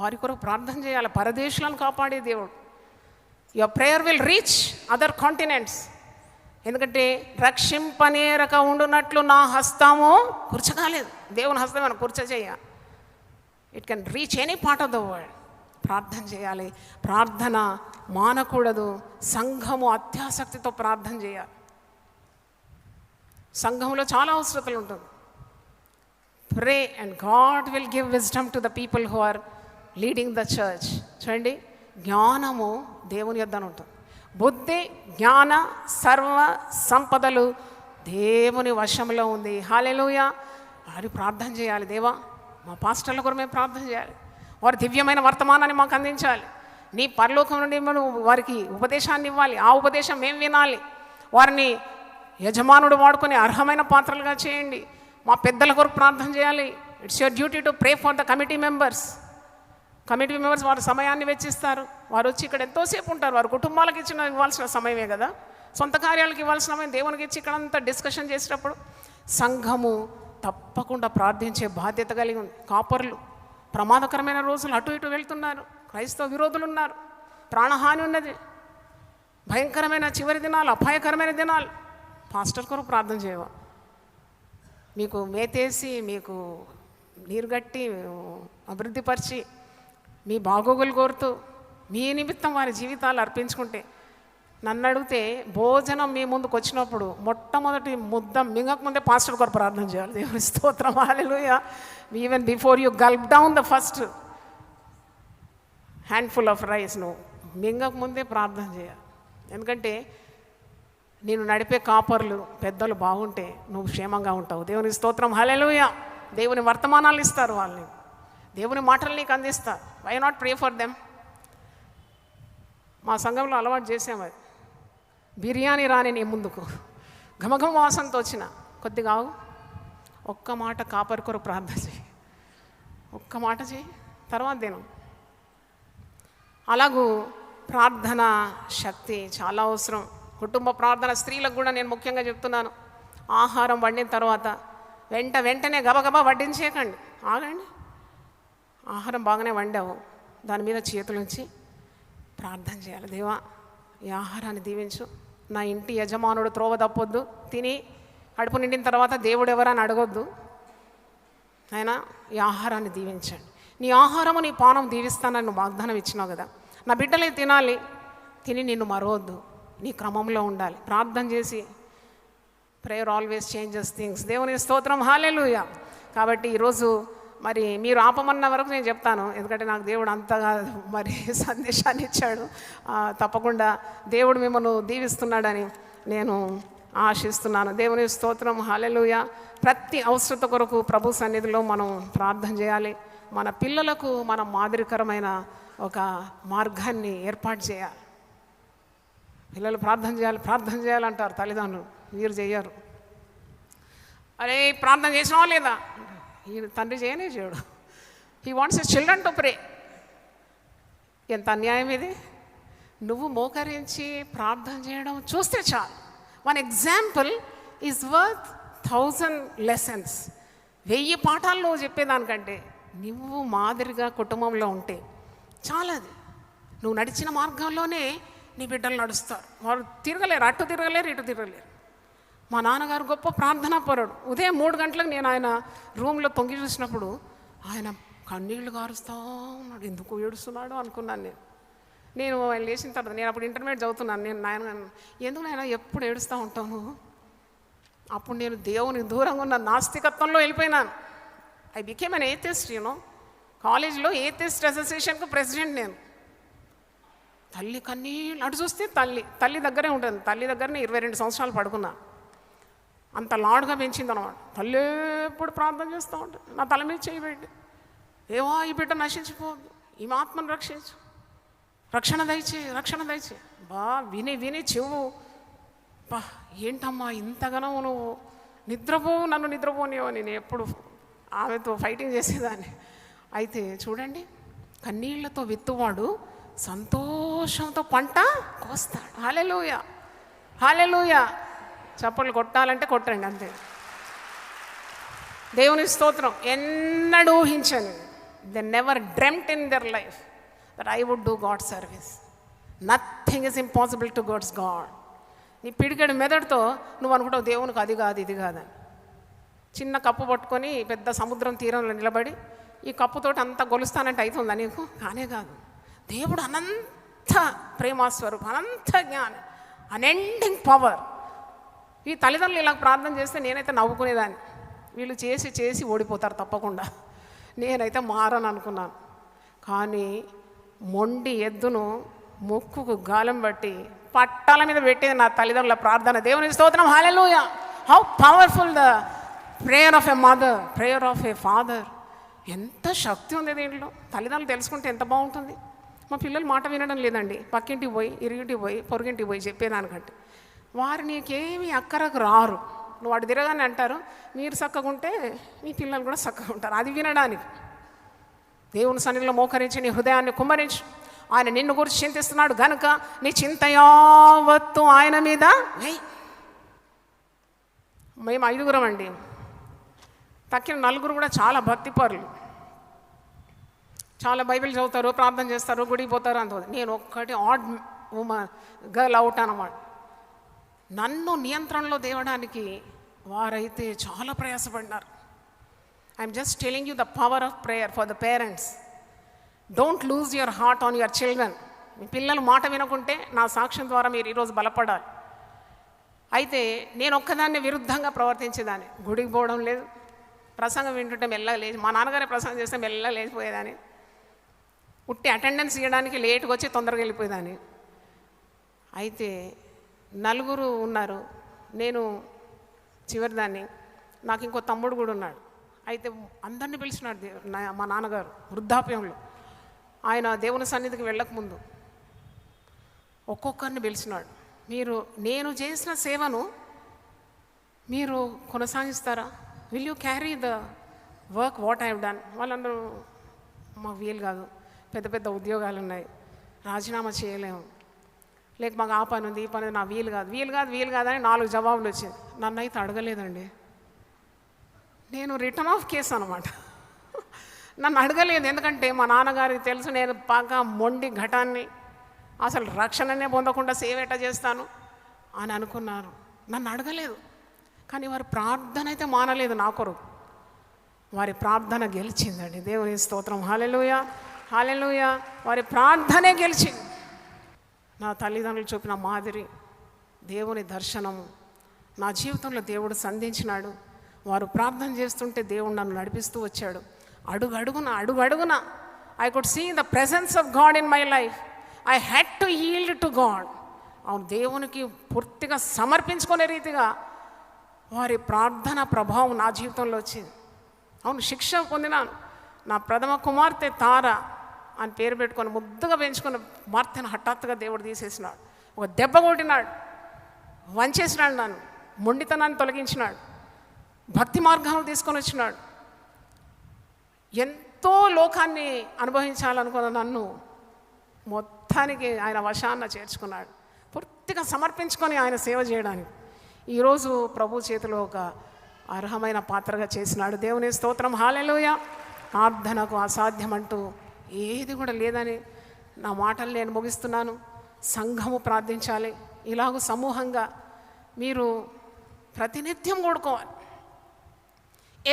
వారి కొరకు ప్రార్థన చేయాలి. పరదేశాలను కాపాడే దేవుడు. Your prayer will reach other continents. ఎందుకంటే రక్షింపనేరక ఉండునట్లు నా హస్తము కూర్చకాలేదు. దేవుని హస్తం మనం కూర్చ చేయ. It can reach any part of the world. ప్రార్థన చేయాలి, ప్రార్థన మానకూడదు. సంఘము అత్యాసక్తితో ప్రార్థన చేయాలి. సంఘంలో చాలా అవసరతలు ఉంటుంది. Pray and God will give wisdom to the people who are leading the church. చూడండి, జ్ఞానము దేవుని యొద్దన ఉంటుంది. బుద్ధి, జ్ఞాన, సర్వ సంపదలు దేవుని వశంలో ఉంది. హల్లెలూయా. వారి ప్రార్థన చేయాలి. దేవా, మా పాస్టర్ల కొరకు మేము ప్రార్థన చేయాలి. వారు దివ్యమైన వర్తమానాన్ని మాకు అందించాలి. నీ పరలోకం నుండి వారికి ఉపదేశాన్ని ఇవ్వాలి. ఆ ఉపదేశం మేము వినాలి. వారిని యజమానుడు వాడుకొని అర్హమైన పాత్రలుగా చేయండి. మా పెద్దల కొరకు ప్రార్థన చేయాలి. It's your duty to pray for the committee members. వారి సమయాన్ని వెచ్చిస్తారు. వారు వచ్చి ఇక్కడ ఎంతోసేపు ఉంటారు. వారు కుటుంబాలకు ఇవ్వాల్సిన సమయమే కదా. సొంత కార్యాలకు ఇవ్వాల్సిన సమయం దేవునికి ఇచ్చి ఇక్కడంతా డిస్కషన్ చేసేటప్పుడు సంఘము తప్పకుండా ప్రార్థించే బాధ్యత కలిగి ఉంది. కాపర్లు ప్రమాదకరమైన రోజులు అటు ఇటు వెళ్తున్నారు. క్రైస్తవ విరోధులు ఉన్నారు. ప్రాణహాని ఉన్నది. భయంకరమైన చివరి దినాలు, అపాయకరమైన దినాలు. పాస్టర్ కొరకు ప్రార్థన చేయవా? మీకు మేతేసి, మీకు నీరు గట్టి, అభివృద్ధిపరిచి, మీ బాగోగులు కోరుతూ మీ నిమిత్తం వారి జీవితాలు అర్పించుకుంటే, నన్ను అడిగితే భోజనం మీ ముందుకు వచ్చినప్పుడు మొట్టమొదటి ముద్ద మింగకముందే పాస్టర్ కొరకు ప్రార్థన చేయాలి. దేవుని స్తోత్రం, హల్లెలూయా. Even before you gulp down the first handful of rice, నువ్వు మింగకముందే ప్రార్థన చేయాలి. ఎందుకంటే నేను నడిపే కాపర్లు, పెద్దలు బాగుంటే నువ్వు క్షేమంగా ఉంటావు. దేవుని స్తోత్రం, హల్లెలూయా. దేవుని వర్తమానాలు ఇస్తారు, వాళ్ళని దేవుని మాటలు నీకు అందిస్తారు. Why not pray for them? మా సంఘంలో అలవాటు చేసాం అది. బిర్యానీ రాని నీ ముందుకు ఘమఘమ వాసనతో వచ్చిన కొద్దిగా ఆగు, ఒక్క మాట కాపరి కొరకు ప్రార్థన చేయి, ఒక్క మాట చేయి, తర్వాత దినం. అలాగూ ప్రార్థన శక్తి చాలా అవసరం. కుటుంబ ప్రార్థన స్త్రీలకు కూడా నేను ముఖ్యంగా చెప్తున్నాను. ఆహారం వండిన తర్వాత వెంటనే గబగబా వడ్డించేయకండి, ఆగండి. ఆహారం బాగానే వండావు, దాని మీద చేతులుంచి ప్రార్థన చేయాలి. దేవా, ఈ ఆహారాన్ని దీవించు, నా ఇంటి యజమానుడు త్రోవ తప్పొద్దు, తిని కడుపు నిండిన తర్వాత దేవుడు ఎవరని అడగొద్దు. అయినా ఈ ఆహారాన్ని దీవించండి. నీ ఆహారము నీ పానం దీవిస్తానని నువ్వు వాగ్దానం ఇచ్చినావు కదా. నా బిడ్డలే తినాలి, తిని నిన్ను మరవద్దు, నీ క్రమంలో ఉండాలి. ప్రార్థన చేసి ప్రేయర్ ఆల్వేస్ చేంజెస్ థింగ్స్. దేవుని స్తోత్రం, హల్లెలూయా. కాబట్టి ఈరోజు మరి మీరు ఆపమన్న వరకు నేను చెప్తాను, ఎందుకంటే నాకు దేవుడు అంతగా మరి సందేశాన్ని ఇచ్చాడు. తప్పకుండా దేవుడు మిమ్మల్ని దీవిస్తున్నాడని నేను ఆశిస్తున్నాను. దేవుని స్తోత్రం, హల్లెలూయా. ప్రతి అవసరత కొరకు ప్రభు సన్నిధిలో మనం ప్రార్థన చేయాలి. మన పిల్లలకు మనం మాదిరికరమైన ఒక మార్గాన్ని ఏర్పాటు చేయాలి. పిల్లలు ప్రార్థన చేయాలంటారు తల్లిదండ్రులు, మీరు చెయ్యరు. అరే ప్రార్థన చేసినావా లేదా? ఈ తండ్రి చేయడు. He wants his children to pray. ఎంత అన్యాయం ఇది! నువ్వు మోకరించి ప్రార్థన చేయడం చూస్తే చాలు. One example is worth 1000 lessons. 1000 పాఠాలు నువ్వు చెప్పేదానికంటే నువ్వు మాదిరిగా కుటుంబంలో ఉంటే చాలది. నువ్వు నడిచిన మార్గంలోనే నీ బిడ్డలు నడుస్తారు. వారు తిరగలేరు, అటు తిరగలేరు, ఇటు తిరగలేరు. మా నాన్నగారు గొప్ప ప్రార్థనా పరుడు. ఉదయం 3 గంటలకు నేను ఆయన రూమ్లో తొంగి చూసినప్పుడు ఆయన కన్నీళ్లు గారుస్తూ ఉన్నాడు. ఎందుకు ఏడుస్తున్నాడు అనుకున్నాను నేను ఆయన లేచిన తర్వాత. నేను అప్పుడు ఇంటర్మీడియట్ చదువుతున్నాను. నాయన ఎందుకు నాయన ఎప్పుడు ఏడుస్తూ ఉంటాను? అప్పుడు నేను దేవునికి దూరంగా ఉన్న నాస్తికత్వంలో వెళ్ళిపోయినాను. I became an atheist. కాలేజ్లో ఏథిస్ట్ అసోసియేషన్కు ప్రెసిడెంట్ నేను. తల్లి కన్నీళ్ళు అటు చూస్తే తల్లి దగ్గరే ఉంటుంది. తల్లి దగ్గరనే 22 సంవత్సరాలు పడుకున్నా. అంత లాడుగా పెంచింది అనమాట. తల్లి ఎప్పుడు ప్రార్థన చేస్తూ ఉంటుంది. నా తల మీద చేయబెట్టి, ఏవో ఈ బిడ్డ నశించిపోవద్దు, ఈ ఆత్మను రక్షించు, రక్షణ దయచే. విని చెవు ఏంటమ్మా ఇంతగానో నువ్వు నన్ను నిద్రపోనివో. నేను ఎప్పుడు ఆమెతో ఫైటింగ్ చేసేదాన్ని. అయితే చూడండి, కన్నీళ్లతో విత్తువాడు సంతోషంతో పంట కోస్తాడు. హల్లెలూయా, హల్లెలూయా. చప్పట్లు కొట్టాలంటే కొట్టండి అంతే. దేవుని స్తోత్రం. ఎన్నడూ ఊహించను, they never dreamt in their life that I would do God service. Nothing is impossible to God's God. నీ పిడికెడు మెదడుతో నువ్వు అనుకుంటావు దేవునికి అది కాదు ఇది కాదని. చిన్న కప్పు పట్టుకొని పెద్ద సముద్రం తీరంలో నిలబడి ఈ కప్పుతోటి అంత గొలుస్తానంటే అవుతుందా నీకు? కానే కాదు. దేవుడు అనంత ప్రేమాస్వరూపం, అనంత జ్ఞానం, అన్ఎండింగ్ పవర్. ఈ తల్లిదండ్రులు ఇలా ప్రార్థన చేస్తే నేనైతే నవ్వుకునేదాన్ని. వీళ్ళు చేసి ఓడిపోతారు తప్పకుండా, నేనైతే మారని అనుకున్నాను. కానీ మొండి ఎద్దును ముక్కుకు గాలం బట్టి పట్టాల మీద పెట్టేది నా తల్లిదండ్రుల ప్రార్థన. దేవుని స్తోత్రం, హల్లెలూయా. How powerful the prayer of a mother, prayer of a father. ఎంత శక్తి ఉంది దీంట్లో. తల్లిదండ్రులు తెలుసుకుంటే ఎంత బాగుంటుంది. మా పిల్లలు మాట వినడం లేదండి. పక్కింటికి పోయి, ఇరుగింటికి పోయి, పొరుగింటికి పోయి చెప్పేదానికంటే వారు నీకేమీ అక్కరకు రారు. నువ్వు వాడు తిరగానే అంటారు, మీరు చక్కగా ఉంటే మీ పిల్లలు కూడా చక్కగా ఉంటారు. అది వినడానికి దేవుని సన్నిధిలో మోకరించి నీ హృదయాన్ని కుమ్మరించు. ఆయన నిన్ను గురించి చింతిస్తున్నాడు గనుక నీ చింత యావత్తు ఆయన మీద వేయి. మేము 5గురం అండి. తక్కిన 4 కూడా చాలా భక్తిపరులు, చాలా బైబిల్ చదువుతారు, ప్రార్థన చేస్తారు, గుడికి పోతారు అంత. నేను ఒక్కటి ఆడ్ గర్ల్ అవుట్ అన్నమాట. నన్ను నియంత్రణలో తేవడానికి వారైతే చాలా ప్రయాసపడినారు. I'm just telling you the power of prayer for the parents. Don't lose your heart on your children. మీ పిల్లలు మాట వినకుంటే నా సాక్ష్యం ద్వారా మీరు ఈరోజు బలపడాలి. అయితే నేను ఒక్కదాన్ని విరుద్ధంగా ప్రవర్తించేదాన్ని. గుడికి పోవడం లేదు, ప్రసంగం వింటుంటే మెల్లగా లేచి, మా నాన్నగారే ప్రసంగం చేస్తే మెల్లగా లేచిపోయేదాన్ని. ఉట్టి అటెండెన్స్ ఇవ్వడానికి లేటుగా వచ్చి తొందరగా వెళ్ళిపోయేదాన్ని. అయితే 4 ఉన్నారు, నేను చివరిదాన్ని. నాకు ఇంకో తమ్ముడు కూడా ఉన్నాడు. అయితే అందరినీ పిలిచినాడు మా నాన్నగారు వృద్ధాప్యంలో. ఆయన దేవుని సన్నిధికి వెళ్ళకముందు ఒక్కొక్కరిని పిలిచినాడు. నేను చేసిన సేవను మీరు కొనసాగిస్తారా? Will you carry the work what I have done? వాళ్ళందరూ మాకు వీలు కాదు, పెద్ద పెద్ద ఉద్యోగాలు ఉన్నాయి, రాజీనామా చేయలేము, లేక మాకు ఆ పని ఉంది, ఈ పని ఉంది, నా వీలు కాదు అని 4 జవాబులు వచ్చింది. నన్ను అయితే అడగలేదండి. నేను రిటర్న్ ఆఫ్ కేసు అనమాట. నన్ను అడగలేదు, ఎందుకంటే మా నాన్నగారికి తెలుసు నేను బాగా మొండి ఘటాన్ని, అసలు రక్షణనే పొందకుండా సేవ ఎట్ట చేస్తాను అని అనుకున్నారు. నన్ను అడగలేదు. కానీ వారి ప్రార్థన అయితే మానలేదు నా కొరకు. వారి ప్రార్థన గెలిచిందండి. దేవుని స్తోత్రం. హల్లెలూయా, హల్లెలూయా. వారి ప్రార్థనే గెలిచింది. నా తల్లిదండ్రులు చూపిన మాదిరి దేవుని దర్శనము నా జీవితంలో దేవుడు సంధించినాడు. వారు ప్రార్థన చేస్తుంటే దేవుడు నన్ను నడిపిస్తూ వచ్చాడు. అడుగడుగున I could see the presence of God in my life. I had to yield to God. అవును, దేవునికి పూర్తిగా సమర్పించుకునే రీతిగా వారి ప్రార్థన ప్రభావం నా జీవితంలో వచ్చింది. అవును, శిక్ష పొందినాను. నా ప్రథమ కుమార్తె తార అని పేరు పెట్టుకొని ముద్దుగా పెంచుకున్న కుమార్తెను హఠాత్తుగా దేవుడు తీసేసినాడు. ఒక దెబ్బ కొట్టినాడు, వంచేసినాడు, నన్ను మొండితనాన్ని తొలగించినాడు, భక్తి మార్గాలను తీసుకొని వచ్చినాడు. ఎంతో లోకాన్ని అనుభవించాలనుకున్న నన్ను మొత్తానికి ఆయన వశాన్న చేర్చుకున్నాడు. పూర్తిగా సమర్పించుకొని ఆయన సేవ చేయడానికి ఈరోజు ప్రభు చేతిలో ఒక అర్హమైన పాత్రగా చేసినాడు. దేవుని స్తోత్రం. హల్లెలూయా. ప్రార్థనకు అసాధ్యమంటూ ఏది కూడా లేదని నా మాటలు నేను ముగిస్తున్నాను. సంఘము ప్రార్థించాలి. ఇలాగూ సమూహంగా మీరు ప్రతినిత్యం కూడుకోవాలి.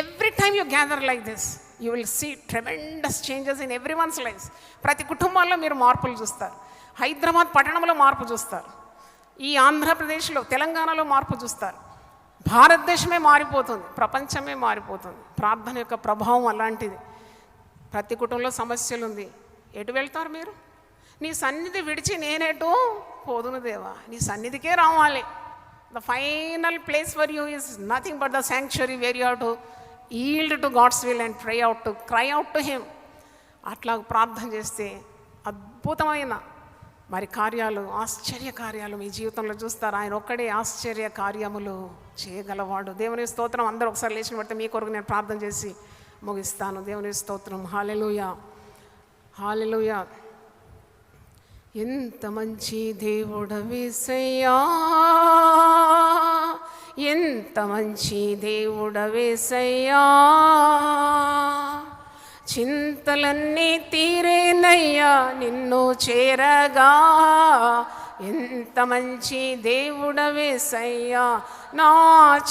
Every time you gather like this you will see tremendous changes in everyone's life. ప్రతి కుటుంబాల్లో మీరు మార్పులు చూస్తారు. హైదరాబాద్ పట్టణంలో మార్పు చూస్తారు. ఈ ఆంధ్రప్రదేశ్లో, తెలంగాణలో మార్పు చూస్తారు. భారతదేశమే మారిపోతుంది, ప్రపంచమే మారిపోతుంది. ప్రార్థన యొక్క ప్రభావం అలాంటిది. ప్రతి కుటుంబంలో సమస్యలు ఉంది. ఎటు వెళ్తారు మీరు? నీ సన్నిధి విడిచి నేనేటో పోదును దేవా, నీ సన్నిధికే రావాలి. The final place for you is nothing but the sanctuary where you have to yield to God's will and cry out to him. అట్లా ప్రార్థన చేస్తే అద్భుతమైన మరి కార్యాలు, ఆశ్చర్య కార్యాలు మీ జీవితంలో చూస్తారు. ఆయన ఒక్కడే ఆశ్చర్య కార్యములు చేయగలవాడు. దేవుని స్తోత్రం. అందరూ ఒకసారి లేచిన పడితే మీ కొరకు నేను ప్రార్థన చేసి ముగిస్తాను. దేవుని స్తోత్రం. హల్లెలూయా, హల్లెలూయా. ఎంత మంచి దేవుడవేసయ్యా, ఎంత మంచి దేవుడవేసయ్యా, చింతలన్నీ తీరేనయ్యా నిన్ను చేరగా. ఎంత మంచి దేవుడవేసయ్యా, నా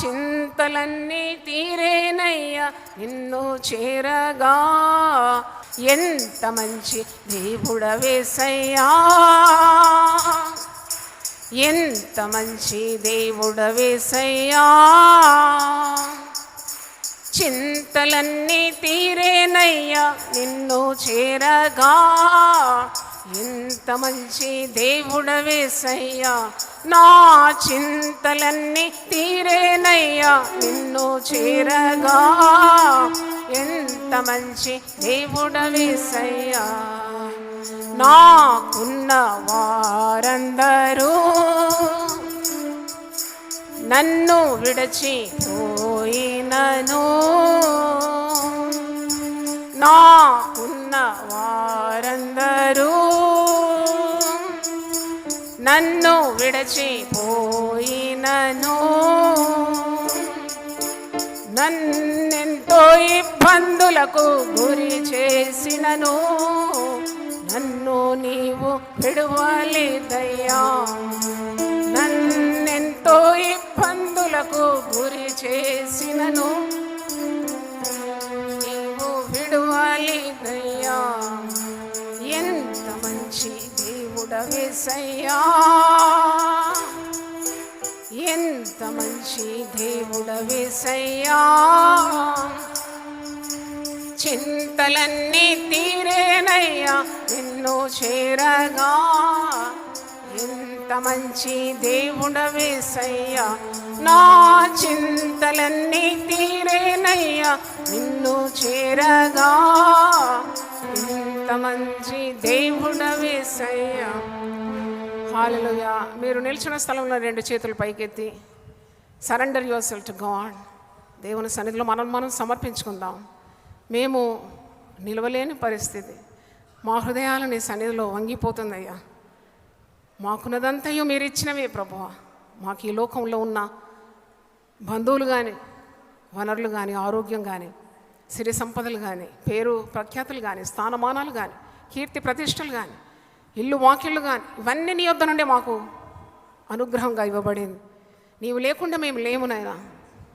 చింతలన్నీ తీరేనయ్యా నిన్ను చేరగా. ఎంత మంచి దేవుడవేసయ్యా, ఎంత మంచి దేవుడవేసయ్యా, చింతలన్నీ తీరేనయ్యా నిన్ను చేరగా. ఎంత మంచి దేవుడవేసయ్యా, నా చింతలన్నీ తీరేనయ్యా నిన్ను చేరగా. ఎంత మంచి దేవుడవేసయ్యా. నాకున్న వారందరూ నన్ను విడిచిపోయినను, నాకున్న వారందరూ నన్ను విడిచిపోయినను, నన్నెంతో ఇబ్బందులకు గురి చేసినను, నన్ను నీవు విడువలేదయ్యా. నన్నెంతో ఇబ్బందులకు గురి చేసినను, నీవు విడువలేదయ్యా. ఎంత మంచి దేవుడవేసయ్యా, ఎంత మంచి దేవుడవేసయ్యా, చింతలన్నీ తీరేనయ్యా నిన్ను చేరగా. ఎంత మంచి దేవుడవేసయ్యా, నా చింతలన్నీ తీరేనయ్యా నిన్ను చేరగా. ఎంత మంచి దేవుడవేసయ్యా. హల్లెలూయా. మీరు నిల్చున్న స్థలంలో రెండు చేతులు పైకెత్తి surrender your self to God. దేవుని సన్నిధిలో మనం సమర్పించుకుందాం. మేము నిలవలేని పరిస్థితి, మా హృదయాలు నీ సన్నిధిలో వంగిపోతుందయ్యా. మాకున్నదంతయో మీరు ఇచ్చినవే ప్రభువా. మాకు ఈ లోకంలో ఉన్న బంధువులు కానీ, వనరులు కానీ, ఆరోగ్యం కానీ, సిరి సంపదలు కానీ, పేరు ప్రఖ్యాతులు కానీ, స్థానమానాలు కానీ, కీర్తి ప్రతిష్టలు కానీ, ఇల్లు వాకిళ్ళు కానీ, ఇవన్నీ నీ యొద్ద నుండే మాకు అనుగ్రహంగా ఇవ్వబడింది. నీవు లేకుండా మేము లేము నాయనా.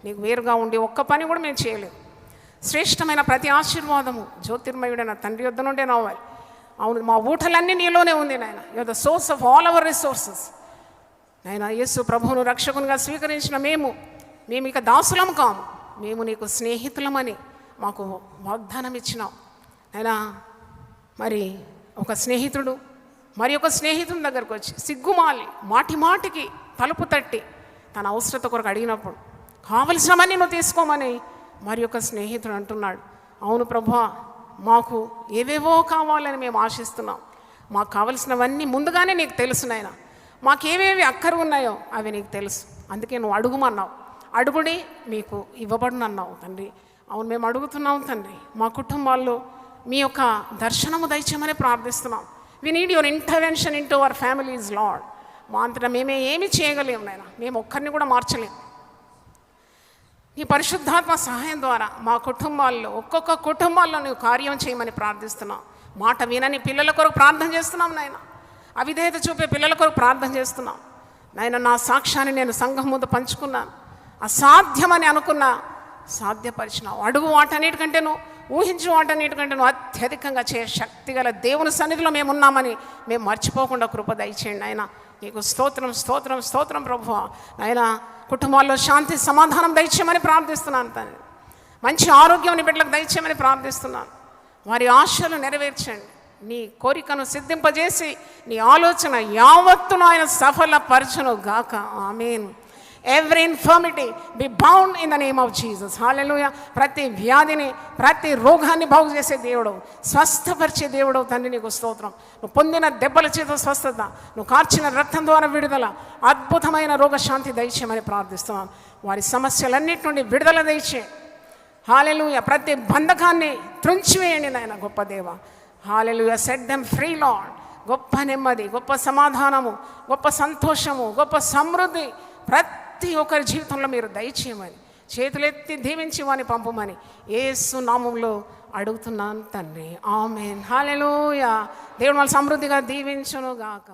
నీకు వేరుగా ఉండి ఒక్క పని కూడా మేము చేయలేము. శ్రేష్టమైన ప్రతి ఆశీర్వాదము జ్యోతిర్మయుడైన తండ్రి యొద్ద నుండే రావాలి. అవును, మా ఊటలన్నీ నీలోనే ఉంది నాయన. You're the source of all our resources. నాయన యేసు ప్రభువును రక్షకునిగా స్వీకరించిన మేము ఇక దాసులం కాము, మేము నీకు స్నేహితులమని మాకు వాగ్దానం ఇచ్చినాం. అయినా మరి ఒక స్నేహితుడు మరి ఒక స్నేహితుని దగ్గరకు వచ్చి సిగ్గుమాలి మాటికి తలుపు తట్టి తన అవసరత కొరకు అడిగినప్పుడు కావలసినవన్నీ నువ్వు తీసుకోమని మరి ఒక స్నేహితుడు అంటున్నాడు. అవును ప్రభువా, మాకు ఏవేవో కావాలని మేము ఆశిస్తున్నాం. మాకు కావలసినవన్నీ ముందుగానే నీకు తెలుసు నాయన. మాకేవేవి అక్కరు ఉన్నాయో అవి నీకు తెలుసు. అందుకే నువ్వు అడుగుమన్నావు. అడుగుడి మీకు ఇవ్వబడునన్నావు తండ్రి. అవును, మేము అడుగుతున్నాం తండ్రి. మా కుటుంబాల్లో మీ యొక్క దర్శనము దయచేయమని ప్రార్థిస్తున్నాం. We need your intervention into our families Lord. మా అంతటా మేమే ఏమి చేయగలేము నాయన. మేము ఒక్కరిని కూడా మార్చలేము. నీ పరిశుద్ధాత్మ సహాయం ద్వారా మా కుటుంబాల్లో ఒక్కొక్క కుటుంబాల్లో నువ్వు కార్యం చేయమని ప్రార్థిస్తున్నాం. మాట వినని పిల్లల కొరకు ప్రార్థన చేస్తున్నాం నాయన. అవిధేయత చూపే పిల్లల కొరకు ప్రార్థన చేస్తున్నాం నాయన. నా సాక్ష్యాన్ని నేను సంఘం ముందు పంచుకున్నాను. అసాధ్యమని అనుకున్నా సాధ్యపరిచినావు. అడుగు వాటన్నిటికంటే నువ్వు ఊహించు వాటన్నిటికంటే నువ్వు అత్యధికంగా శక్తి గల దేవుని సన్నిధిలో మేము ఉన్నామని మేము మర్చిపోకుండా కృప దయచేయండి ఆయన. నీకు స్తోత్రం స్తోత్రం స్తోత్రం ప్రభువా. నాయన కుటుంబాల్లో శాంతి సమాధానం దయచేయమని ప్రార్థిస్తున్నాను తండ్రి. మంచి ఆరోగ్యం బిడ్డలకు దయచేయమని ప్రార్థిస్తున్నాను. వారి ఆశలు నెరవేర్చండి. నీ కోరికను సిద్ధింపజేసి నీ ఆలోచన యావత్తును ఆయన సఫలపరచును గాక. ఆమేన్. Every infirmity be bound in the name of Jesus. హల్లెలూయా. ప్రతి వ్యాధిని ప్రతి రోగాన్ని బాగు చేసే దేవుడు, స్వస్థపరిచే దేవుడు తండ్రి నీకు స్తోత్రం. నువ్వు పొందిన దెబ్బల చేత స్వస్థత, నువ్వు కార్చిన రక్తం ద్వారా విడుదల, అద్భుతమైన రోగశాంతి దయచేయమని ప్రార్థిస్తున్నాను. వారి సమస్యలన్నిటి నుండి విడుదల దయచే. హల్లెలూయా. ప్రతి బంధకాన్ని త్రుంచివేయండి నాయన గొప్ప దేవ. హల్లెలూయా. Set them free Lord. గొప్ప నెమ్మది, గొప్ప సమాధానము, గొప్ప సంతోషము, గొప్ప సమృద్ధి ప్రతి ఒక్కరి జీవితంలో మీరు దయచేయమని, చేతులెత్తి దీవించి వాని పంపమని యేసు నామములో అడుగుతున్నాను తండ్రి. ఆమేన్. హల్లెలూయా. దేవుడు వాళ్ళు సమృద్ధిగా దీవించును గాక.